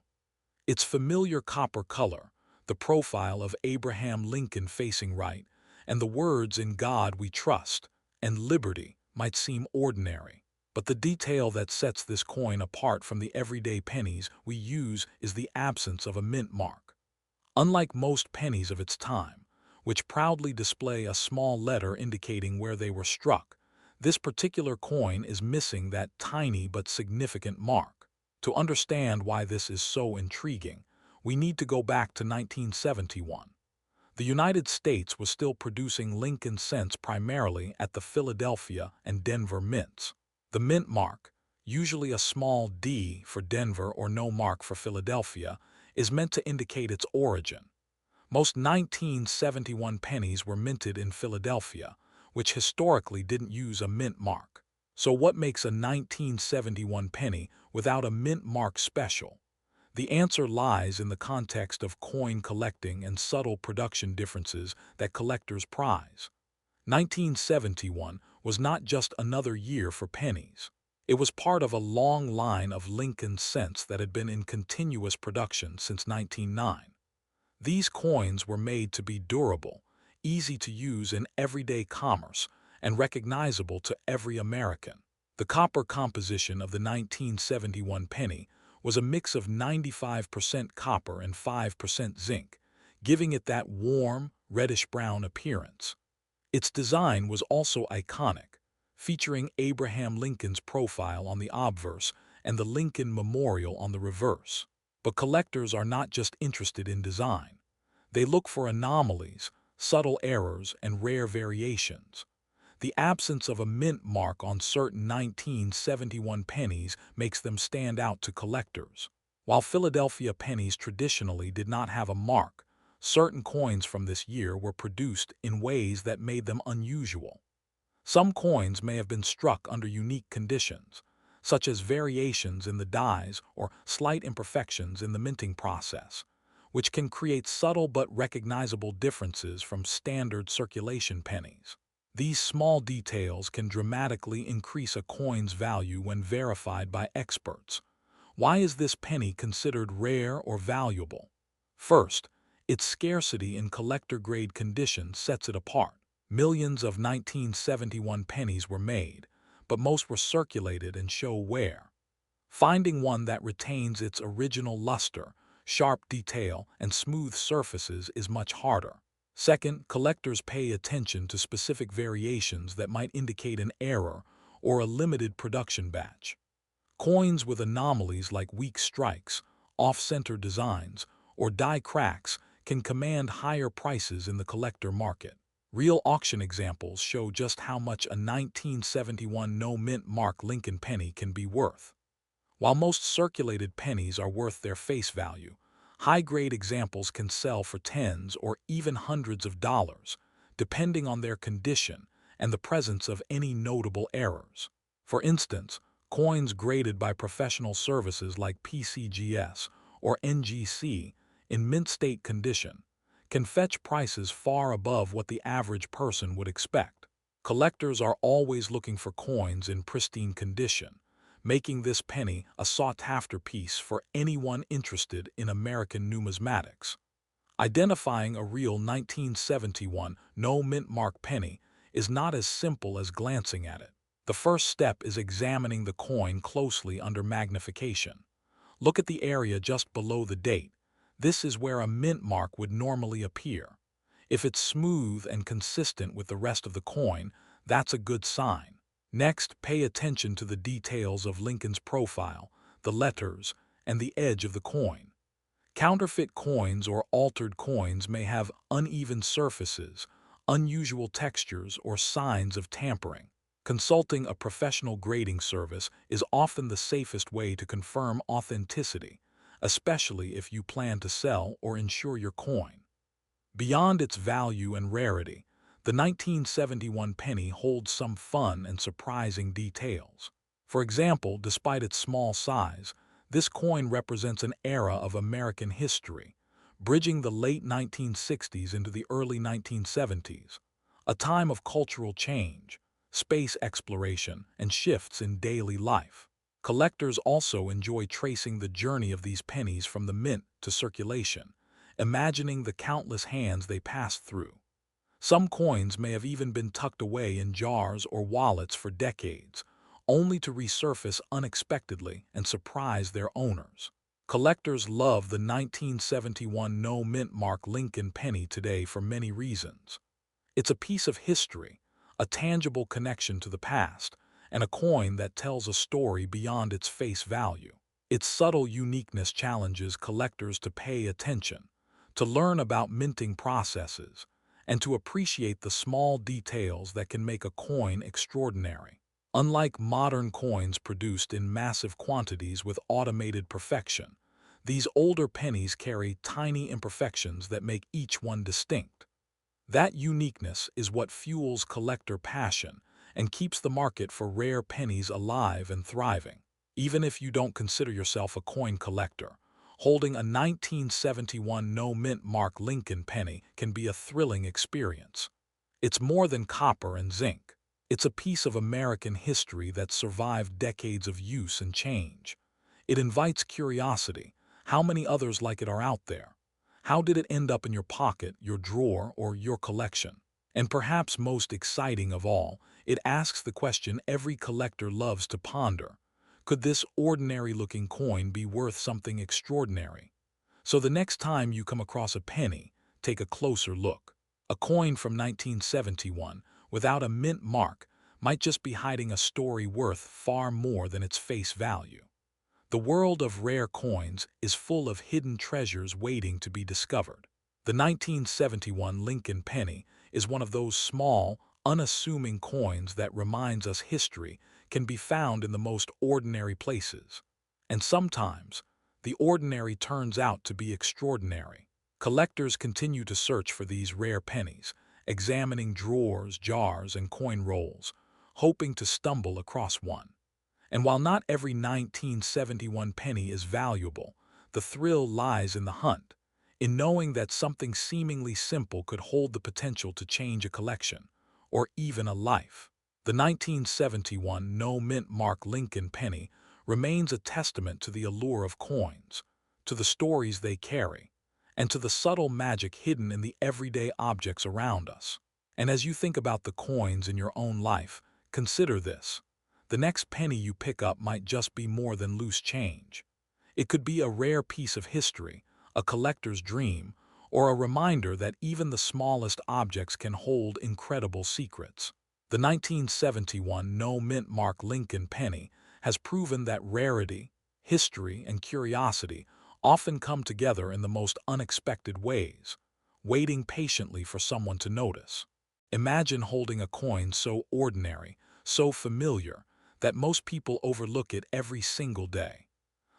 Its familiar copper color, the profile of Abraham Lincoln facing right, and the words "In God We Trust" and "Liberty" might seem ordinary. But the detail that sets this coin apart from the everyday pennies we use is the absence of a mint mark. Unlike most pennies of its time, which proudly display a small letter indicating where they were struck, this particular coin is missing that tiny but significant mark. To understand why this is so intriguing, we need to go back to 1971. The United States was still producing Lincoln cents primarily at the Philadelphia and Denver mints. The mint mark, usually a small d for Denver or no mark for Philadelphia, is meant to indicate its origin. Most 1971 pennies were minted in Philadelphia, which historically didn't use a mint mark. So what makes a 1971 penny without a mint mark special? The answer lies in the context of coin collecting and subtle production differences that collectors prize. 1971 was not just another year for pennies. It was part of a long line of Lincoln cents that had been in continuous production since 1909. These coins were made to be durable, easy to use in everyday commerce, and recognizable to every American. The copper composition of the 1971 penny was a mix of 95% copper and 5% zinc, giving it that warm, reddish-brown appearance. Its design was also iconic, featuring Abraham Lincoln's profile on the obverse and the Lincoln Memorial on the reverse. But collectors are not just interested in design. They look for anomalies, subtle errors, and rare variations. The absence of a mint mark on certain 1971 pennies makes them stand out to collectors. While Philadelphia pennies traditionally did not have a mark, certain coins from this year were produced in ways that made them unusual. Some coins may have been struck under unique conditions, such as variations in the dies or slight imperfections in the minting process, which can create subtle but recognizable differences from standard circulation pennies. These small details can dramatically increase a coin's value when verified by experts. Why is this penny considered rare or valuable? First, its scarcity in collector-grade condition sets it apart. Millions of 1971 pennies were made, but most were circulated and show wear. Finding one that retains its original luster, sharp detail, and smooth surfaces is much harder. Second, collectors pay attention to specific variations that might indicate an error or a limited production batch. Coins with anomalies like weak strikes, off-center designs, or die cracks can command higher prices in the collector market. Real auction examples show just how much a 1971 no-mint mark Lincoln penny can be worth. While most circulated pennies are worth their face value, high-grade examples can sell for tens or even hundreds of dollars, depending on their condition and the presence of any notable errors. For instance, coins graded by professional services like PCGS or NGC in mint state condition can fetch prices far above what the average person would expect. Collectors are always looking for coins in pristine condition, making this penny a sought-after piece for anyone interested in American numismatics. Identifying a real 1971 no-mint mark penny is not as simple as glancing at it. The first step is examining the coin closely under magnification. Look at the area just below the date. This is where a mint mark would normally appear. If it's smooth and consistent with the rest of the coin, that's a good sign. Next, pay attention to the details of Lincoln's profile, the letters, and the edge of the coin. Counterfeit coins or altered coins may have uneven surfaces, unusual textures, or signs of tampering. Consulting a professional grading service is often the safest way to confirm authenticity, especially if you plan to sell or insure your coin. Beyond its value and rarity, the 1971 penny holds some fun and surprising details. For example, despite its small size, this coin represents an era of American history, bridging the late 1960s into the early 1970s, a time of cultural change, space exploration, and shifts in daily life. Collectors also enjoy tracing the journey of these pennies from the mint to circulation, imagining the countless hands they passed through. Some coins may have even been tucked away in jars or wallets for decades, only to resurface unexpectedly and surprise their owners. Collectors love the 1971 no-mint mark Lincoln penny today for many reasons. It's a piece of history, a tangible connection to the past, and a coin that tells a story beyond its face value. Its subtle uniqueness challenges collectors to pay attention, to learn about minting processes, and to appreciate the small details that can make a coin extraordinary. Unlike modern coins produced in massive quantities with automated perfection, these older pennies carry tiny imperfections that make each one distinct. That uniqueness is what fuels collector passion and keeps the market for rare pennies alive and thriving. Even if you don't consider yourself a coin collector, holding a 1971 no-mint mark Lincoln penny can be a thrilling experience. It's more than copper and zinc. It's a piece of American history that survived decades of use and change. It invites curiosity. How many others like it are out there? How did it end up in your pocket, your drawer, or your collection? And perhaps most exciting of all, it asks the question every collector loves to ponder. Could this ordinary-looking coin be worth something extraordinary? So the next time you come across a penny, take a closer look. A coin from 1971, without a mint mark, might just be hiding a story worth far more than its face value. The world of rare coins is full of hidden treasures waiting to be discovered. The 1971 Lincoln penny is one of those small, unassuming coins that reminds us history can be found in the most ordinary places. And sometimes, the ordinary turns out to be extraordinary. Collectors continue to search for these rare pennies, examining drawers, jars, and coin rolls, hoping to stumble across one. And while not every 1971 penny is valuable, the thrill lies in the hunt, in knowing that something seemingly simple could hold the potential to change a collection, or even a life. The 1971 no-mint mark Lincoln penny remains a testament to the allure of coins, to the stories they carry, and to the subtle magic hidden in the everyday objects around us. And as you think about the coins in your own life, consider this. The next penny you pick up might just be more than loose change. It could be a rare piece of history, a collector's dream, or a reminder that even the smallest objects can hold incredible secrets. The 1971 no-mint mark Lincoln penny has proven that rarity, history, and curiosity often come together in the most unexpected ways, waiting patiently for someone to notice. Imagine holding a coin so ordinary, so familiar, that most people overlook it every single day.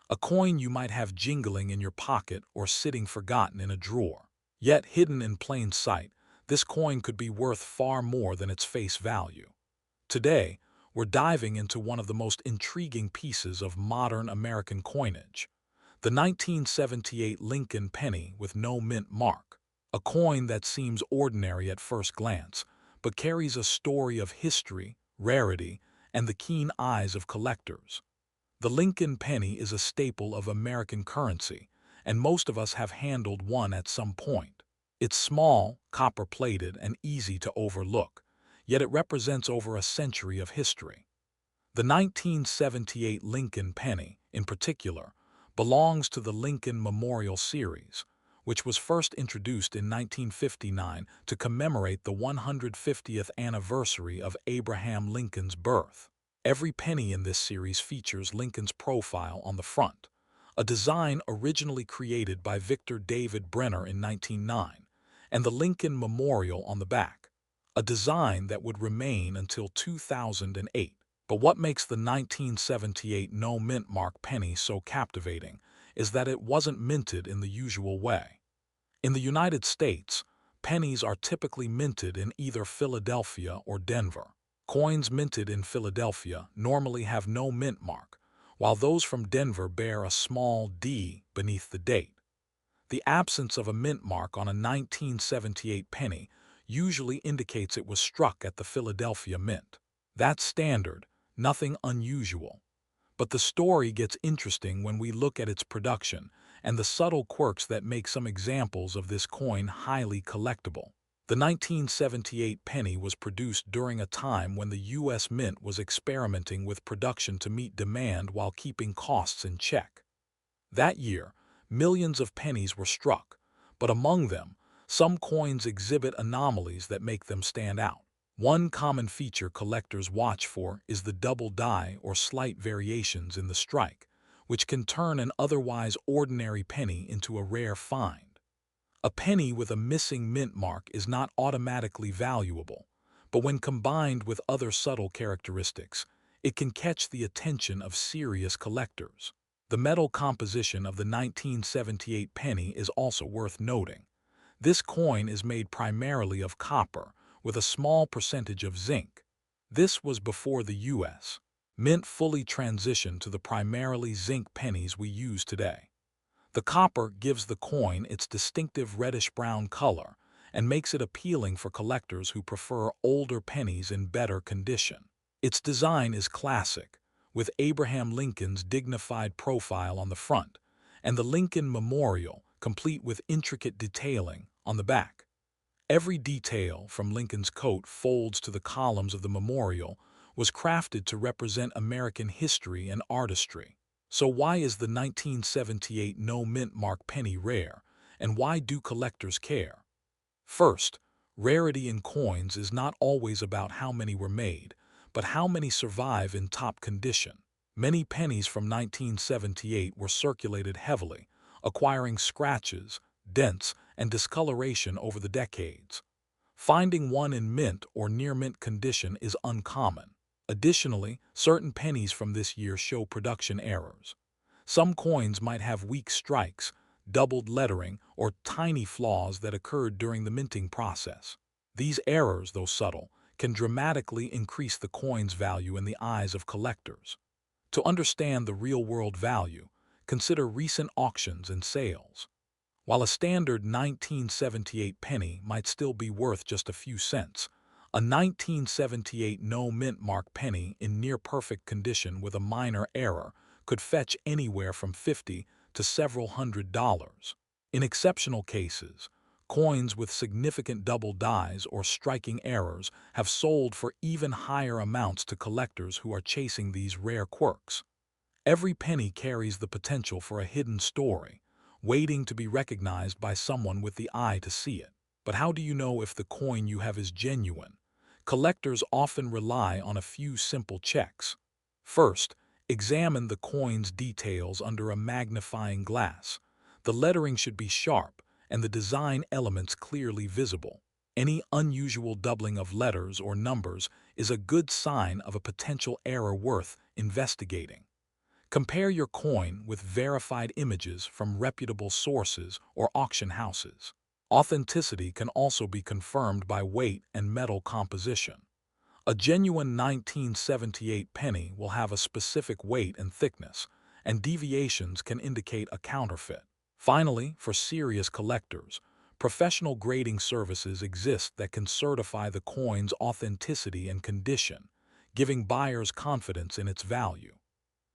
A coin you might have jingling in your pocket or sitting forgotten in a drawer. Yet hidden in plain sight, this coin could be worth far more than its face value. Today, we're diving into one of the most intriguing pieces of modern American coinage, the 1978 Lincoln penny with no mint mark, a coin that seems ordinary at first glance, but carries a story of history, rarity, and the keen eyes of collectors. The Lincoln penny is a staple of American currency, and most of us have handled one at some point. It's small, copper-plated, and easy to overlook, yet it represents over a century of history. The 1978 Lincoln penny, in particular, belongs to the Lincoln Memorial Series, which was first introduced in 1959 to commemorate the 150th anniversary of Abraham Lincoln's birth. Every penny in this series features Lincoln's profile on the front, a design originally created by Victor David Brenner in 1909, and the Lincoln Memorial on the back, a design that would remain until 2008. But what makes the 1978 no-mint mark penny so captivating is that it wasn't minted in the usual way. In the United States, pennies are typically minted in either Philadelphia or Denver. Coins minted in Philadelphia normally have no mint mark, while those from Denver bear a small D beneath the date. The absence of a mint mark on a 1978 penny usually indicates it was struck at the Philadelphia Mint. That's standard, nothing unusual. But the story gets interesting when we look at its production and the subtle quirks that make some examples of this coin highly collectible. The 1978 penny was produced during a time when the U.S. Mint was experimenting with production to meet demand while keeping costs in check. That year, millions of pennies were struck, but among them, some coins exhibit anomalies that make them stand out. One common feature collectors watch for is the double die or slight variations in the strike, which can turn an otherwise ordinary penny into a rare find. A penny with a missing mint mark is not automatically valuable, but when combined with other subtle characteristics, it can catch the attention of serious collectors. The metal composition of the 1978 penny is also worth noting. This coin is made primarily of copper, with a small percentage of zinc. This was before the U.S. Mint fully transitioned to the primarily zinc pennies we use today. The copper gives the coin its distinctive reddish-brown color, and makes it appealing for collectors who prefer older pennies in better condition. Its design is classic, with Abraham Lincoln's dignified profile on the front, and the Lincoln Memorial, complete with intricate detailing, on the back. Every detail, from Lincoln's coat folds to the columns of the memorial, was crafted to represent American history and artistry. So why is the 1978 no mint mark penny rare, and why do collectors care? First, rarity in coins is not always about how many were made, but how many survive in top condition. Many pennies from 1978 were circulated heavily, acquiring scratches, dents, and discoloration over the decades. Finding one in mint or near mint condition is uncommon. Additionally, certain pennies from this year show production errors. Some coins might have weak strikes, doubled lettering, or tiny flaws that occurred during the minting process. These errors, though subtle, can dramatically increase the coin's value in the eyes of collectors. To understand the real-world value, consider recent auctions and sales. While a standard 1978 penny might still be worth just a few cents, a 1978 no mint mark penny in near-perfect condition with a minor error could fetch anywhere from $50 to several $100s. In exceptional cases, coins with significant double dies or striking errors have sold for even higher amounts to collectors who are chasing these rare quirks. Every penny carries the potential for a hidden story, waiting to be recognized by someone with the eye to see it. But how do you know if the coin you have is genuine? Collectors often rely on a few simple checks. First, examine the coin's details under a magnifying glass. The lettering should be sharp and the design elements clearly visible. Any unusual doubling of letters or numbers is a good sign of a potential error worth investigating. Compare your coin with verified images from reputable sources or auction houses. Authenticity can also be confirmed by weight and metal composition. A genuine 1978 penny will have a specific weight and thickness, and deviations can indicate a counterfeit. Finally, for serious collectors, professional grading services exist that can certify the coin's authenticity and condition, giving buyers confidence in its value.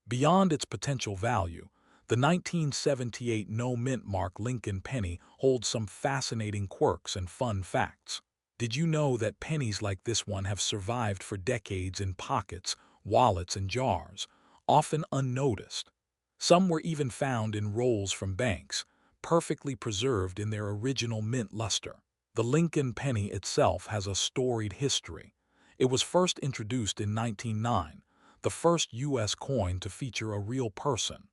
Beyond its potential value, the 1978 no mint mark Lincoln penny holds some fascinating quirks and fun facts. Did you know that pennies like this one have survived for decades in pockets, wallets, and jars, often unnoticed? Some were even found in rolls from banks, perfectly preserved in their original mint luster. The Lincoln penny itself has a storied history. It was first introduced in 1909, the first U.S. coin to feature a real person.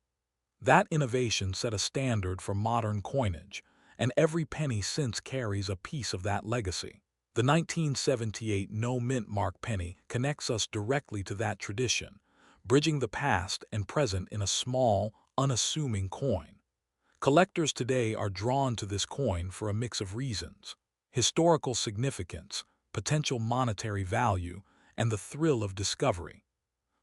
That innovation set a standard for modern coinage, and every penny since carries a piece of that legacy. The 1978 no mint mark penny connects us directly to that tradition, bridging the past and present in a small, unassuming coin. Collectors today are drawn to this coin for a mix of reasons: historical significance, potential monetary value, and the thrill of discovery.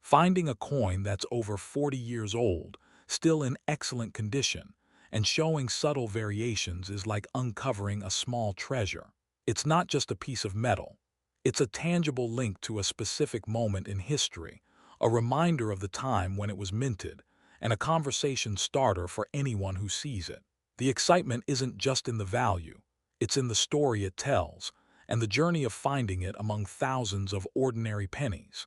Finding a coin that's over 40 years old, still in excellent condition, and showing subtle variations is like uncovering a small treasure. It's not just a piece of metal. It's a tangible link to a specific moment in history, a reminder of the time when it was minted, and a conversation starter for anyone who sees it. The excitement isn't just in the value, it's in the story it tells, and the journey of finding it among thousands of ordinary pennies.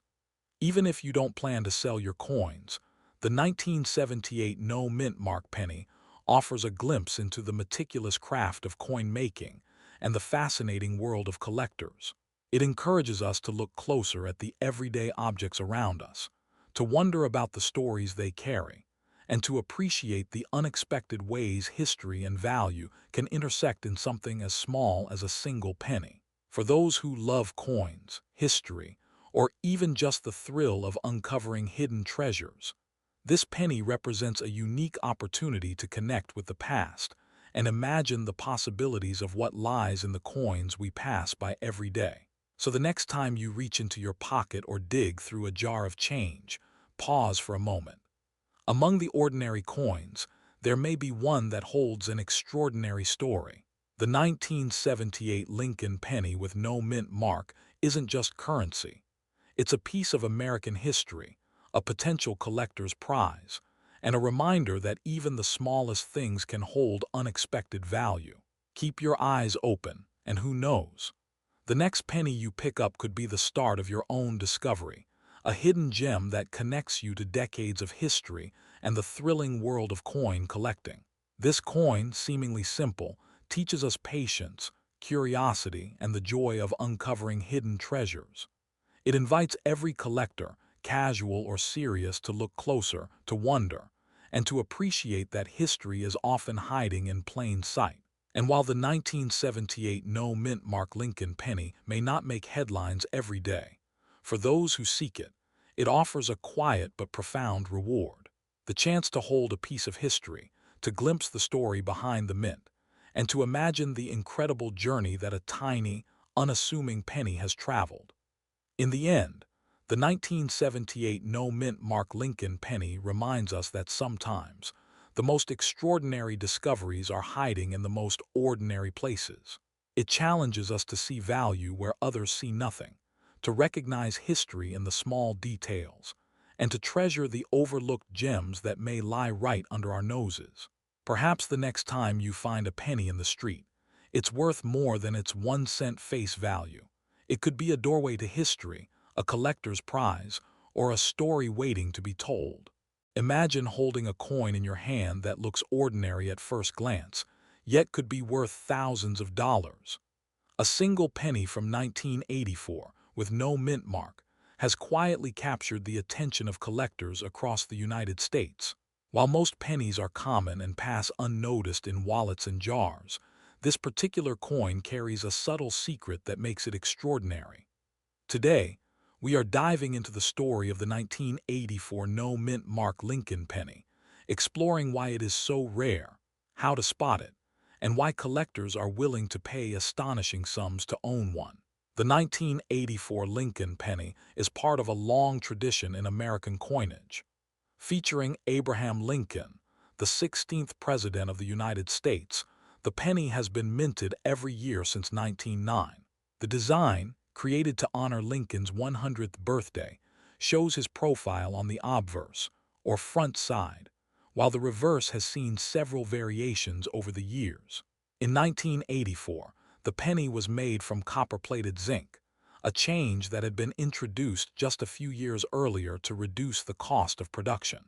Even if you don't plan to sell your coins, the 1978 no mint mark penny offers a glimpse into the meticulous craft of coin making and the fascinating world of collectors. It encourages us to look closer at the everyday objects around us, to wonder about the stories they carry, and to appreciate the unexpected ways history and value can intersect in something as small as a single penny. For those who love coins, history, or even just the thrill of uncovering hidden treasures, this penny represents a unique opportunity to connect with the past and imagine the possibilities of what lies in the coins we pass by every day. So the next time you reach into your pocket or dig through a jar of change, pause for a moment. Among the ordinary coins, there may be one that holds an extraordinary story. The 1978 Lincoln penny with no mint mark isn't just currency. It's a piece of American history, a potential collector's prize, and a reminder that even the smallest things can hold unexpected value. Keep your eyes open, and who knows? The next penny you pick up could be the start of your own discovery, a hidden gem that connects you to decades of history and the thrilling world of coin collecting. This coin, seemingly simple, teaches us patience, curiosity, and the joy of uncovering hidden treasures. It invites every collector, casual or serious, to look closer, to wonder, and to appreciate that history is often hiding in plain sight. And while the 1978 no mint mark Lincoln penny may not make headlines every day, for those who seek it, it offers a quiet but profound reward. The chance to hold a piece of history, to glimpse the story behind the mint, and to imagine the incredible journey that a tiny, unassuming penny has traveled. In the end, the 1978 no mint mark Lincoln penny reminds us that sometimes the most extraordinary discoveries are hiding in the most ordinary places. It challenges us to see value where others see nothing, to recognize history in the small details, and to treasure the overlooked gems that may lie right under our noses. Perhaps the next time you find a penny in the street, it's worth more than its 1 cent face value. It could be a doorway to history, a collector's prize, or a story waiting to be told. Imagine holding a coin in your hand that looks ordinary at first glance, yet could be worth thousands of dollars. A single penny from 1984, with no mint mark, has quietly captured the attention of collectors across the United States. While most pennies are common and pass unnoticed in wallets and jars, this particular coin carries a subtle secret that makes it extraordinary. Today, we are diving into the story of the 1984 no mint mark Lincoln penny, exploring why it is so rare, how to spot it, and why collectors are willing to pay astonishing sums to own one. The 1984 Lincoln penny is part of a long tradition in American coinage. Featuring Abraham Lincoln, the 16th President of the United States, the penny has been minted every year since 1909. The design, created to honor Lincoln's 100th birthday, shows his profile on the obverse, or front side, while the reverse has seen several variations over the years. In 1984, the penny was made from copper-plated zinc, a change that had been introduced just a few years earlier to reduce the cost of production.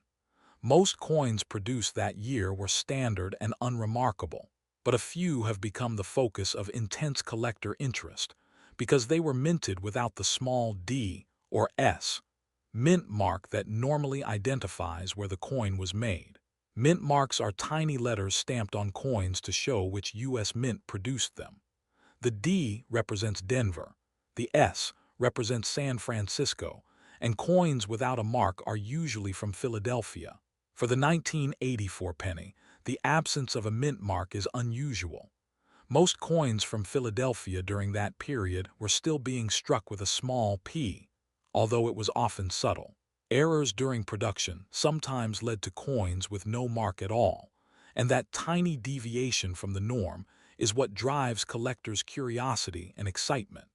Most coins produced that year were standard and unremarkable, but a few have become the focus of intense collector interest because they were minted without the small d or s mint mark that normally identifies where the coin was made. Mint marks are tiny letters stamped on coins to show which U.S. mint produced them. The D represents Denver, the S represents San Francisco, and coins without a mark are usually from Philadelphia. For the 1984 penny, the absence of a mint mark is unusual. Most coins from Philadelphia during that period were still being struck with a small p, although it was often subtle. Errors during production sometimes led to coins with no mark at all, and that tiny deviation from the norm is what drives collectors' curiosity and excitement.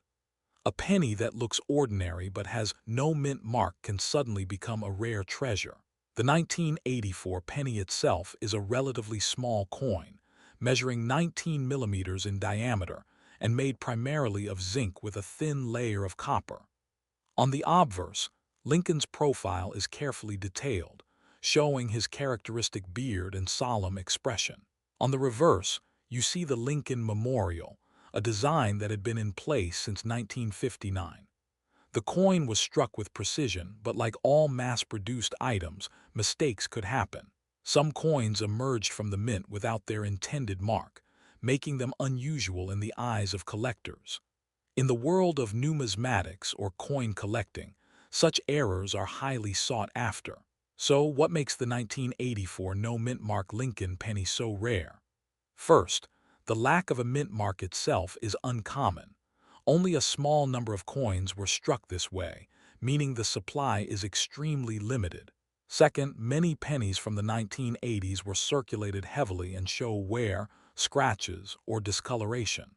A penny that looks ordinary but has no mint mark can suddenly become a rare treasure. The 1984 penny itself is a relatively small coin, measuring 19 millimeters in diameter and made primarily of zinc with a thin layer of copper. On the obverse, Lincoln's profile is carefully detailed, showing his characteristic beard and solemn expression. On the reverse, you see the Lincoln Memorial, a design that had been in place since 1959. The coin was struck with precision, but like all mass-produced items, mistakes could happen. Some coins emerged from the mint without their intended mark, making them unusual in the eyes of collectors. In the world of numismatics or coin collecting, such errors are highly sought after. So, what makes the 1984 no mint mark Lincoln penny so rare? First, the lack of a mint mark itself is uncommon. Only a small number of coins were struck this way, meaning the supply is extremely limited. Second, many pennies from the 1980s were circulated heavily and show wear, scratches, or discoloration.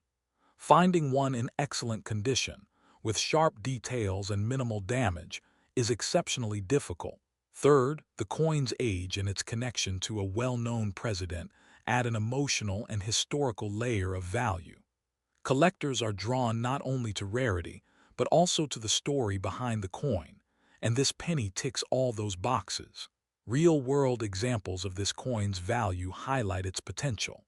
Finding one in excellent condition, with sharp details and minimal damage, is exceptionally difficult. Third, the coin's age and its connection to a well-known president add an emotional and historical layer of value. Collectors are drawn not only to rarity, but also to the story behind the coin, and this penny ticks all those boxes. Real-world examples of this coin's value highlight its potential.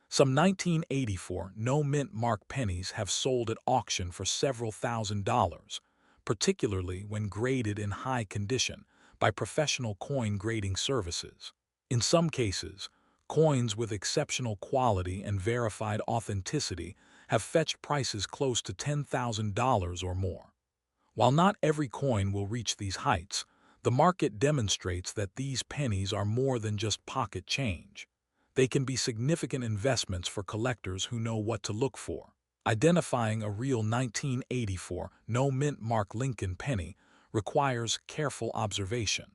Some 1984 no-mint mark pennies have sold at auction for several $1,000s, particularly when graded in high condition by professional coin grading services. In some cases, coins with exceptional quality and verified authenticity have fetched prices close to $10,000 or more. While not every coin will reach these heights, the market demonstrates that these pennies are more than just pocket change. They can be significant investments for collectors who know what to look for. Identifying a real 1984 no-mint mark Lincoln penny requires careful observation.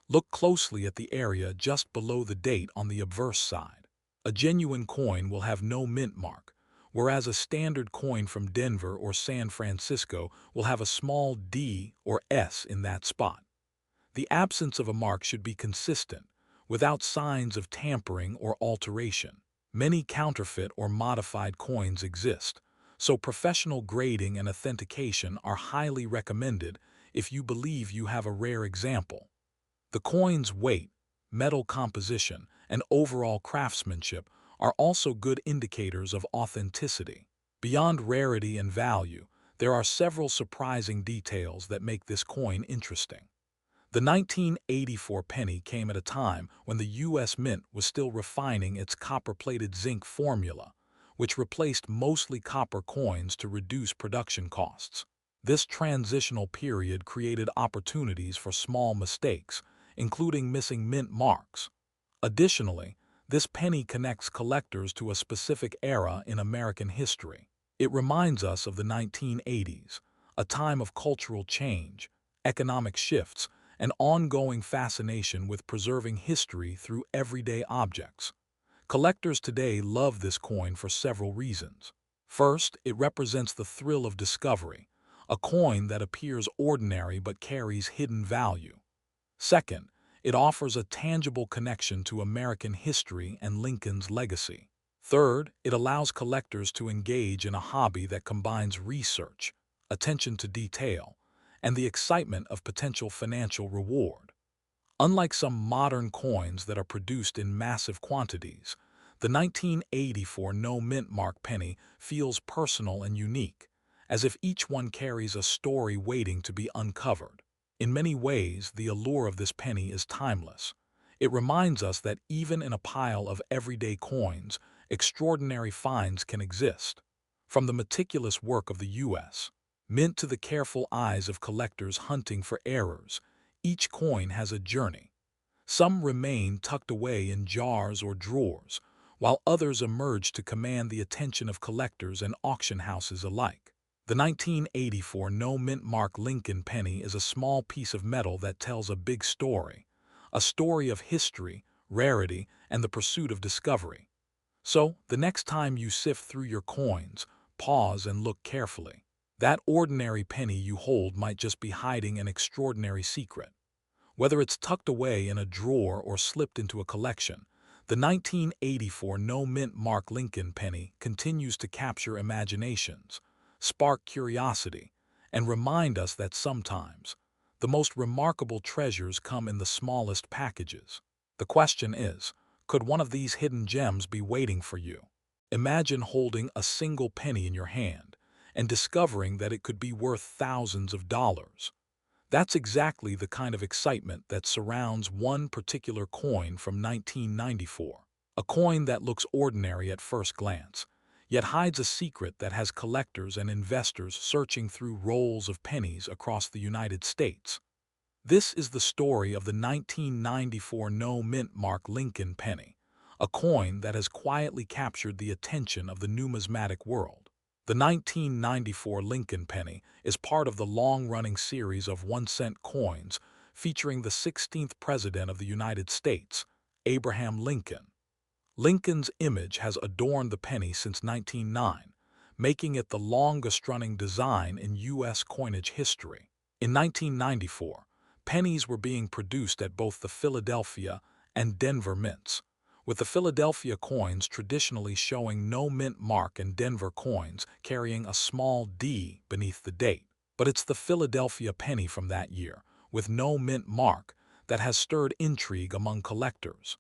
Look closely at the area just below the date on the obverse side. A genuine coin will have no mint mark, whereas a standard coin from Denver or San Francisco will have a small D or S in that spot. The absence of a mark should be consistent, without signs of tampering or alteration. Many counterfeit or modified coins exist, so professional grading and authentication are highly recommended if you believe you have a rare example. The coin's weight, metal composition, and overall craftsmanship are also good indicators of authenticity. Beyond rarity and value, there are several surprising details that make this coin interesting. The 1984 penny came at a time when the U.S. Mint was still refining its copper-plated zinc formula, which replaced mostly copper coins to reduce production costs. This transitional period created opportunities for small mistakes, including missing mint marks. Additionally, this penny connects collectors to a specific era in American history. It reminds us of the 1980s, a time of cultural change, economic shifts, and ongoing fascination with preserving history through everyday objects. Collectors today love this coin for several reasons. First, it represents the thrill of discovery, a coin that appears ordinary but carries hidden value. Second, it offers a tangible connection to American history and Lincoln's legacy. Third, it allows collectors to engage in a hobby that combines research, attention to detail, and the excitement of potential financial reward. Unlike some modern coins that are produced in massive quantities, the 1984 no-mint mark penny feels personal and unique, as if each one carries a story waiting to be uncovered. In many ways, the allure of this penny is timeless. It reminds us that even in a pile of everyday coins, extraordinary finds can exist. From the meticulous work of the U.S. Mint to the careful eyes of collectors hunting for errors, each coin has a journey. Some remain tucked away in jars or drawers, while others emerge to command the attention of collectors and auction houses alike. The 1984 no-mint mark Lincoln penny is a small piece of metal that tells a big story, a story of history, rarity, and the pursuit of discovery. So, the next time you sift through your coins, pause and look carefully. That ordinary penny you hold might just be hiding an extraordinary secret. Whether it's tucked away in a drawer or slipped into a collection, the 1984 no-mint mark Lincoln penny continues to capture imaginations, spark curiosity, and remind us that sometimes the most remarkable treasures come in the smallest packages. The question is, could one of these hidden gems be waiting for you? Imagine holding a single penny in your hand and discovering that it could be worth thousands of dollars. That's exactly the kind of excitement that surrounds one particular coin from 1994. A coin that looks ordinary at first glance, yet hides a secret that has collectors and investors searching through rolls of pennies across the United States. This is the story of the 1994 no-mint mark Lincoln penny, a coin that has quietly captured the attention of the numismatic world. The 1994 Lincoln penny is part of the long-running series of 1-cent coins featuring the 16th President of the United States, Abraham Lincoln. Lincoln's image has adorned the penny since 1909, making it the longest-running design in U.S. coinage history. In 1994, pennies were being produced at both the Philadelphia and Denver mints, with the Philadelphia coins traditionally showing no mint mark and Denver coins carrying a small D beneath the date. But it's the Philadelphia penny from that year, with no mint mark, that has stirred intrigue among collectors.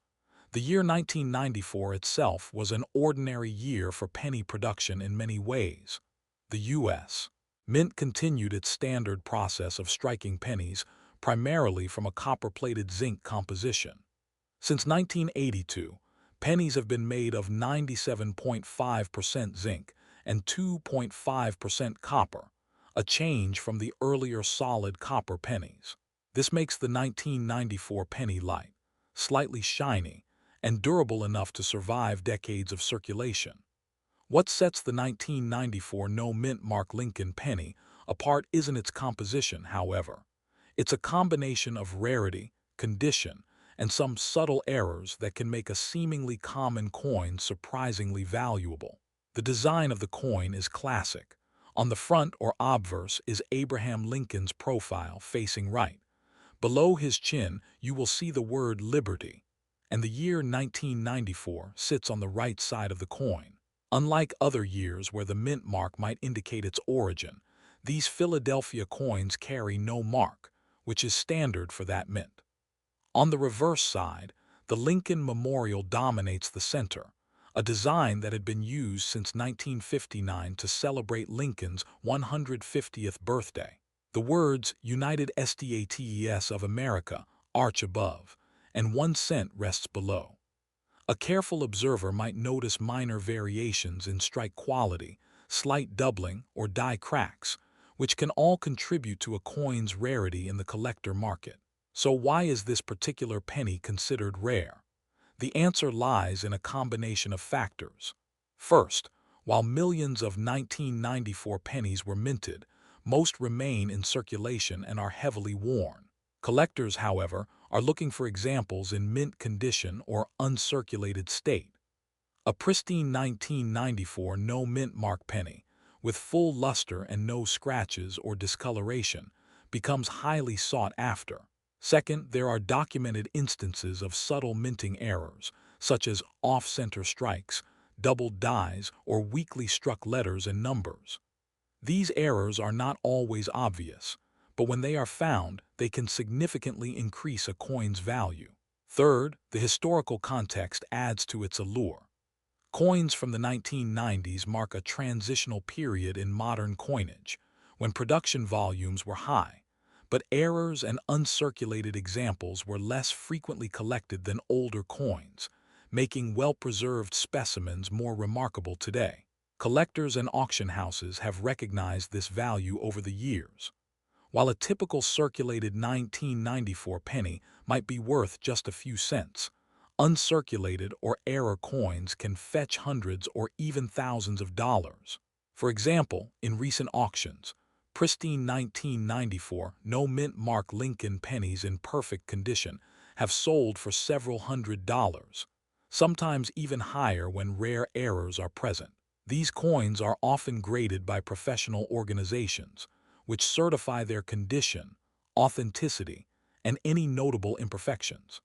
The year 1994 itself was an ordinary year for penny production in many ways. The U.S. Mint continued its standard process of striking pennies primarily from a copper-plated zinc composition. Since 1982, pennies have been made of 97.5% zinc and 2.5% copper, a change from the earlier solid copper pennies. This makes the 1994 penny light, slightly shiny, and durable enough to survive decades of circulation. What sets the 1994 no mint mark Lincoln penny apart isn't its composition, however. It's a combination of rarity, condition, and some subtle errors that can make a seemingly common coin surprisingly valuable. The design of the coin is classic. On the front or obverse is Abraham Lincoln's profile facing right. Below his chin, you will see the word Liberty, and the year 1994 sits on the right side of the coin. Unlike other years where the mint mark might indicate its origin, these Philadelphia coins carry no mark, which is standard for that mint. On the reverse side, the Lincoln Memorial dominates the center, a design that had been used since 1959 to celebrate Lincoln's 150th birthday. The words United States of America arch above, and 1 cent rests below. A careful observer might notice minor variations in strike quality, slight doubling, or die cracks, which can all contribute to a coin's rarity in the collector market. So why is this particular penny considered rare? The answer lies in a combination of factors. First, while millions of 1994 pennies were minted, most remain in circulation and are heavily worn. Collectors, however, are looking for examples in mint condition or uncirculated state. A pristine 1994 no mint mark penny, with full luster and no scratches or discoloration, becomes highly sought after. Second, there are documented instances of subtle minting errors, such as off-center strikes, doubled dies, or weakly struck letters and numbers. These errors are not always obvious, but when they are found, they can significantly increase a coin's value. Third, the historical context adds to its allure. Coins from the 1990s mark a transitional period in modern coinage, when production volumes were high, but errors and uncirculated examples were less frequently collected than older coins, making well-preserved specimens more remarkable today. Collectors and auction houses have recognized this value over the years. While a typical circulated 1994 penny might be worth just a few cents, uncirculated or error coins can fetch hundreds or even thousands of dollars. For example, in recent auctions, pristine 1994 no mint mark Lincoln pennies in perfect condition have sold for several $100s, sometimes even higher when rare errors are present. These coins are often graded by professional organizations, which certify their condition, authenticity, and any notable imperfections.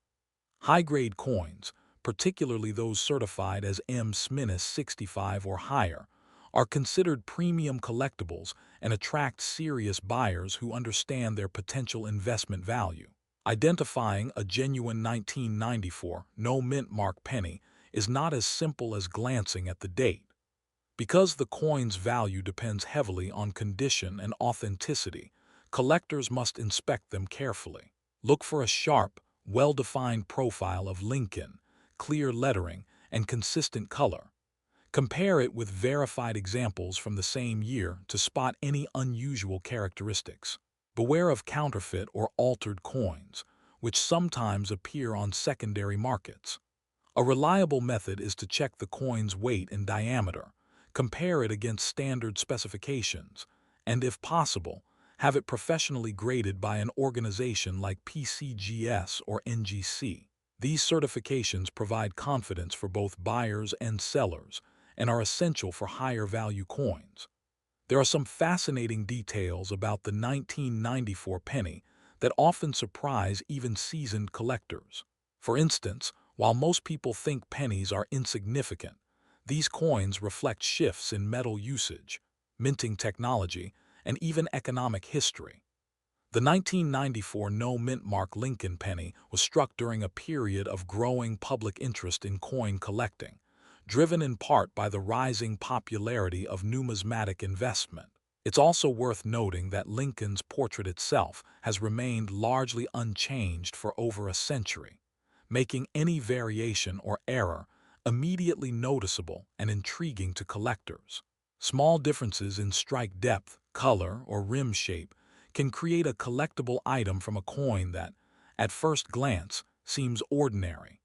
High-grade coins, particularly those certified as M-65 or higher, are considered premium collectibles and attract serious buyers who understand their potential investment value. Identifying a genuine 1994 no mint mark penny is not as simple as glancing at the date. Because the coin's value depends heavily on condition and authenticity, collectors must inspect them carefully. Look for a sharp, well-defined profile of Lincoln, clear lettering, and consistent color. Compare it with verified examples from the same year to spot any unusual characteristics. Beware of counterfeit or altered coins, which sometimes appear on secondary markets. A reliable method is to check the coin's weight and diameter, compare it against standard specifications, and if possible, have it professionally graded by an organization like PCGS or NGC. These certifications provide confidence for both buyers and sellers and are essential for higher-value coins. There are some fascinating details about the 1994 penny that often surprise even seasoned collectors. For instance, while most people think pennies are insignificant, these coins reflect shifts in metal usage, minting technology, and even economic history. The 1994 no-mint mark Lincoln penny was struck during a period of growing public interest in coin collecting, driven in part by the rising popularity of numismatic investment. It's also worth noting that Lincoln's portrait itself has remained largely unchanged for over a century, making any variation or error immediately noticeable and intriguing to collectors. Small differences in strike depth, color, or rim shape can create a collectible item from a coin that, at first glance, seems ordinary.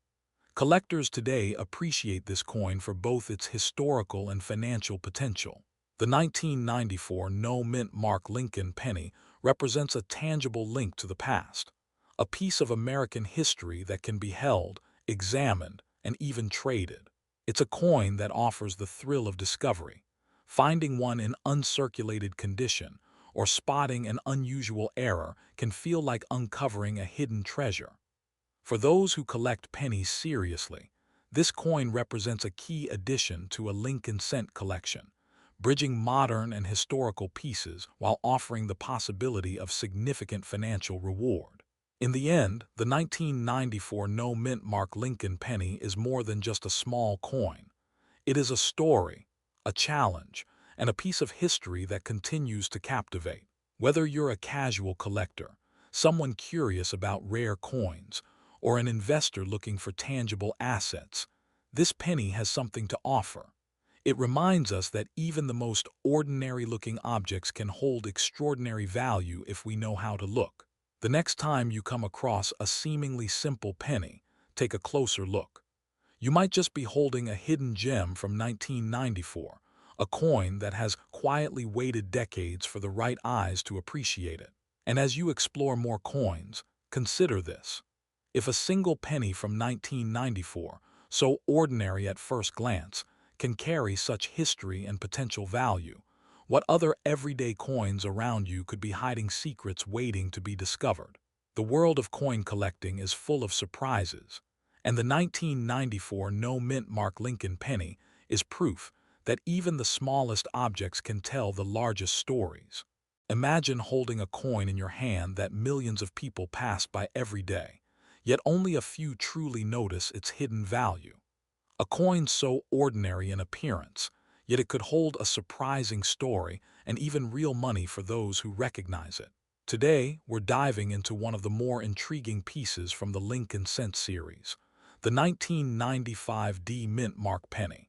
Collectors today appreciate this coin for both its historical and financial potential. The 1994 no-mint mark Lincoln penny represents a tangible link to the past, a piece of American history that can be held, examined, and even traded. It's a coin that offers the thrill of discovery. Finding one in uncirculated condition or spotting an unusual error can feel like uncovering a hidden treasure. For those who collect pennies seriously, this coin represents a key addition to a Lincoln cent collection, bridging modern and historical pieces while offering the possibility of significant financial reward. In the end, the 1994 no-mint mark Lincoln penny is more than just a small coin. It is a story, a challenge, and a piece of history that continues to captivate. Whether you're a casual collector, someone curious about rare coins, or an investor looking for tangible assets, this penny has something to offer. It reminds us that even the most ordinary-looking objects can hold extraordinary value if we know how to look. The next time you come across a seemingly simple penny, take a closer look. You might just be holding a hidden gem from 1994, a coin that has quietly waited decades for the right eyes to appreciate it. And as you explore more coins, consider this. If a single penny from 1994, so ordinary at first glance, can carry such history and potential value, what other everyday coins around you could be hiding secrets waiting to be discovered? The world of coin collecting is full of surprises, and the 1994 no-mint mark Lincoln penny is proof that even the smallest objects can tell the largest stories. Imagine holding a coin in your hand that millions of people pass by every day, yet only a few truly notice its hidden value. A coin so ordinary in appearance, yet it could hold a surprising story and even real money for those who recognize it. Today, we're diving into one of the more intriguing pieces from the Lincoln Cent series, the 1995 D-Mint mark penny.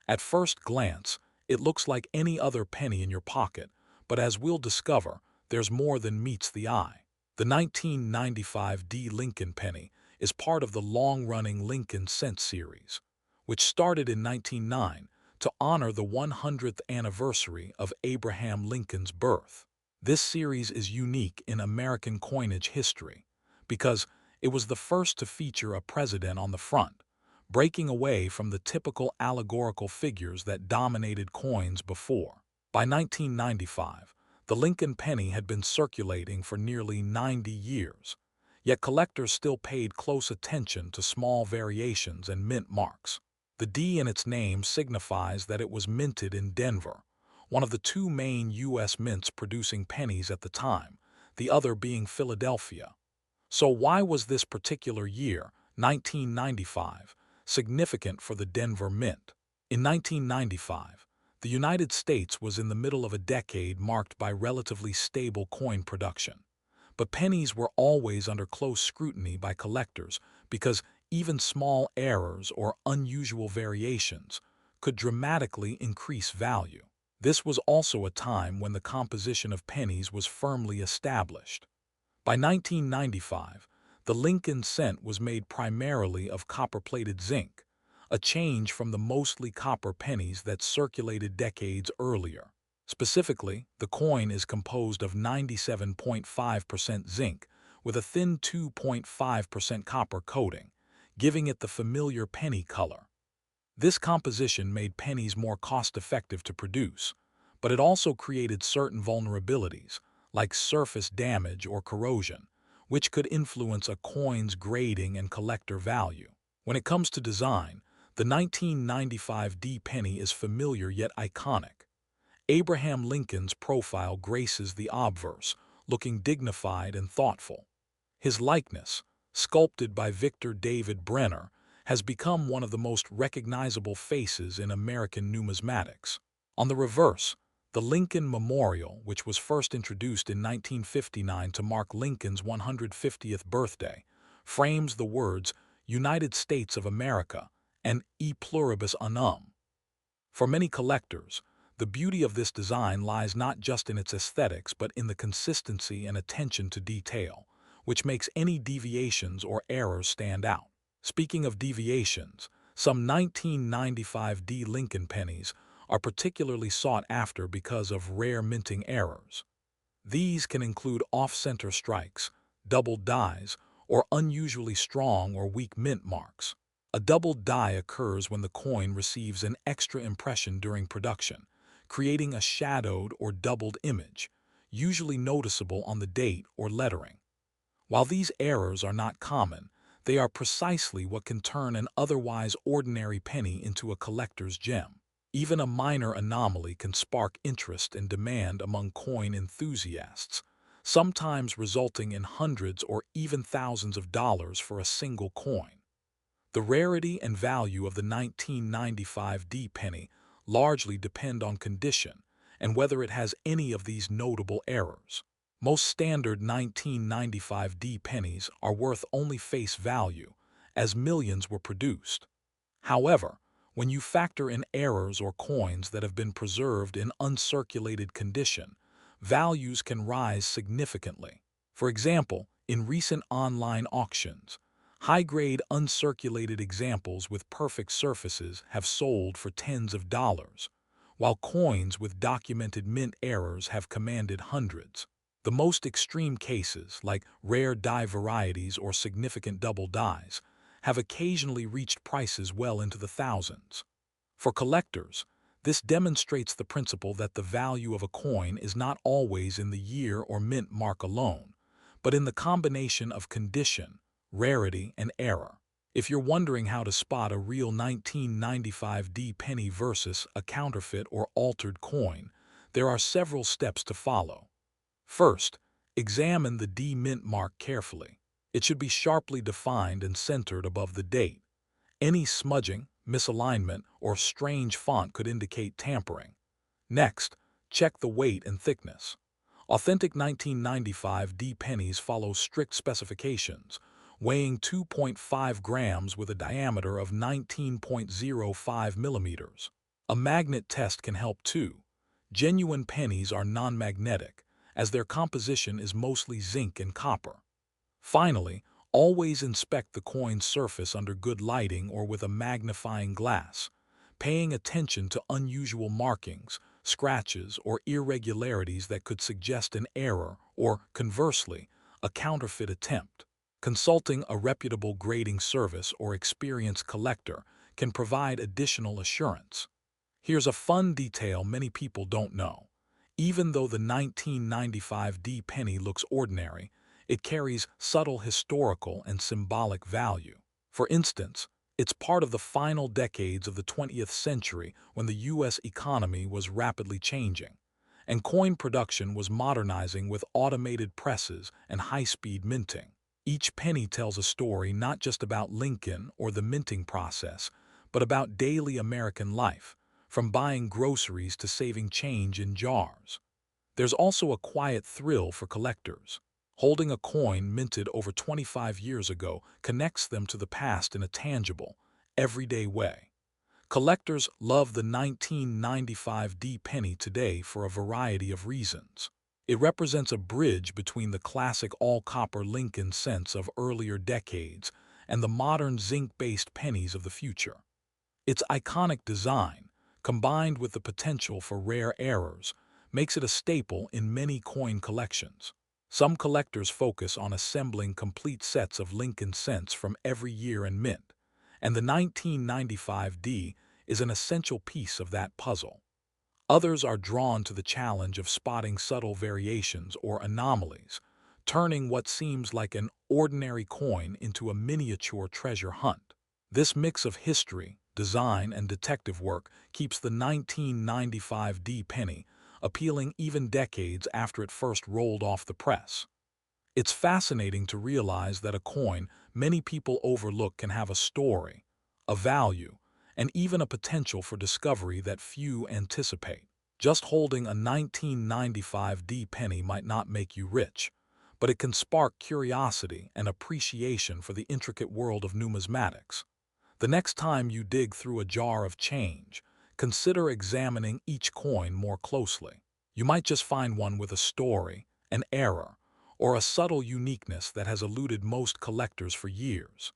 At first glance, it looks like any other penny in your pocket, but as we'll discover, there's more than meets the eye. The 1995 D Lincoln penny is part of the long-running Lincoln Cent series, which started in 1909 to honor the 100th anniversary of Abraham Lincoln's birth. This series is unique in American coinage history because it was the first to feature a president on the front, breaking away from the typical allegorical figures that dominated coins before. By 1995, the Lincoln penny had been circulating for nearly 90 years, yet collectors still paid close attention to small variations and mint marks. The D in its name signifies that it was minted in Denver, one of the two main U.S. mints producing pennies at the time, the other being Philadelphia. So why was this particular year, 1995, significant for the Denver Mint? In 1995, the United States was in the middle of a decade marked by relatively stable coin production. But pennies were always under close scrutiny by collectors because even small errors or unusual variations could dramatically increase value. This was also a time when the composition of pennies was firmly established. By 1995, the Lincoln cent was made primarily of copper-plated zinc, a change from the mostly copper pennies that circulated decades earlier. Specifically, the coin is composed of 97.5% zinc with a thin 2.5% copper coating, giving it the familiar penny color. This composition made pennies more cost-effective to produce, but it also created certain vulnerabilities, like surface damage or corrosion, which could influence a coin's grading and collector value. When it comes to design, the 1995 D penny is familiar yet iconic. Abraham Lincoln's profile graces the obverse, looking dignified and thoughtful. His likeness, sculpted by Victor David Brenner, has become one of the most recognizable faces in American numismatics. On the reverse, the Lincoln Memorial, which was first introduced in 1959 to mark Lincoln's 150th birthday, frames the words United States of America and E pluribus unum. For many collectors, the beauty of this design lies not just in its aesthetics but in the consistency and attention to detail, which makes any deviations or errors stand out. Speaking of deviations, some 1995 D Lincoln pennies are particularly sought after because of rare minting errors. These can include off-center strikes, doubled dies, or unusually strong or weak mint marks. A doubled die occurs when the coin receives an extra impression during production, creating a shadowed or doubled image, usually noticeable on the date or lettering. While these errors are not common, they are precisely what can turn an otherwise ordinary penny into a collector's gem. Even a minor anomaly can spark interest and demand among coin enthusiasts, sometimes resulting in hundreds or even thousands of dollars for a single coin. The rarity and value of the 1995 D penny largely depend on condition and whether it has any of these notable errors. Most standard 1995 D pennies are worth only face value, as millions were produced. However, when you factor in errors or coins that have been preserved in uncirculated condition, values can rise significantly. For example, in recent online auctions, high-grade uncirculated examples with perfect surfaces have sold for tens of dollars, while coins with documented mint errors have commanded hundreds. The most extreme cases, like rare die varieties or significant double dies, have occasionally reached prices well into the thousands. For collectors, this demonstrates the principle that the value of a coin is not always in the year or mint mark alone, but in the combination of condition, rarity, and error. If you're wondering how to spot a real 1995 D penny versus a counterfeit or altered coin, there are several steps to follow. First, examine the D mint mark carefully. It should be sharply defined and centered above the date. Any smudging, misalignment, or strange font could indicate tampering. Next, check the weight and thickness. Authentic 1995 D pennies follow strict specifications, weighing 2.5 grams with a diameter of 19.05 millimeters. A magnet test can help too. Genuine pennies are non-magnetic, as their composition is mostly zinc and copper. Finally, always inspect the coin's surface under good lighting or with a magnifying glass, paying attention to unusual markings, scratches, or irregularities that could suggest an error or, conversely, a counterfeit attempt. Consulting a reputable grading service or experienced collector can provide additional assurance. Here's a fun detail many people don't know. Even though the 1995 D penny looks ordinary, it carries subtle historical and symbolic value. For instance, it's part of the final decades of the 20th century when the U.S. economy was rapidly changing, and coin production was modernizing with automated presses and high-speed minting. Each penny tells a story not just about Lincoln or the minting process, but about daily American life, from buying groceries to saving change in jars. There's also a quiet thrill for collectors. Holding a coin minted over 25 years ago connects them to the past in a tangible, everyday way. Collectors love the 1995 D penny today for a variety of reasons. It represents a bridge between the classic all-copper Lincoln cents of earlier decades and the modern zinc-based pennies of the future. Its iconic design, combined with the potential for rare errors, makes it a staple in many coin collections. Some collectors focus on assembling complete sets of Lincoln cents from every year and mint, and the 1995 D is an essential piece of that puzzle. Others are drawn to the challenge of spotting subtle variations or anomalies, turning what seems like an ordinary coin into a miniature treasure hunt. This mix of history, design, and detective work keeps the 1995 D penny appealing even decades after it first rolled off the press. It's fascinating to realize that a coin many people overlook can have a story, a value, and even a potential for discovery that few anticipate. Just holding a 1995 D penny might not make you rich, but it can spark curiosity and appreciation for the intricate world of numismatics. The next time you dig through a jar of change, consider examining each coin more closely. You might just find one with a story, an error, or a subtle uniqueness that has eluded most collectors for years.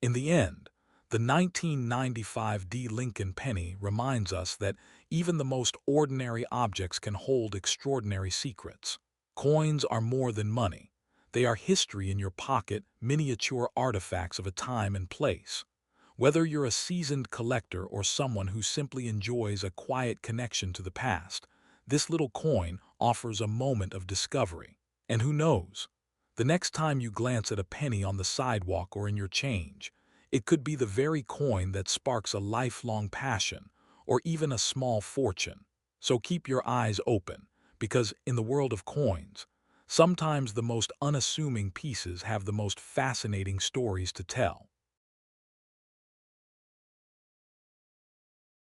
In the end, the 1995 D Lincoln penny reminds us that even the most ordinary objects can hold extraordinary secrets. Coins are more than money. They are history in your pocket, miniature artifacts of a time and place. Whether you're a seasoned collector or someone who simply enjoys a quiet connection to the past, this little coin offers a moment of discovery. And who knows? The next time you glance at a penny on the sidewalk or in your change, it could be the very coin that sparks a lifelong passion or even a small fortune. So keep your eyes open, because in the world of coins, sometimes the most unassuming pieces have the most fascinating stories to tell.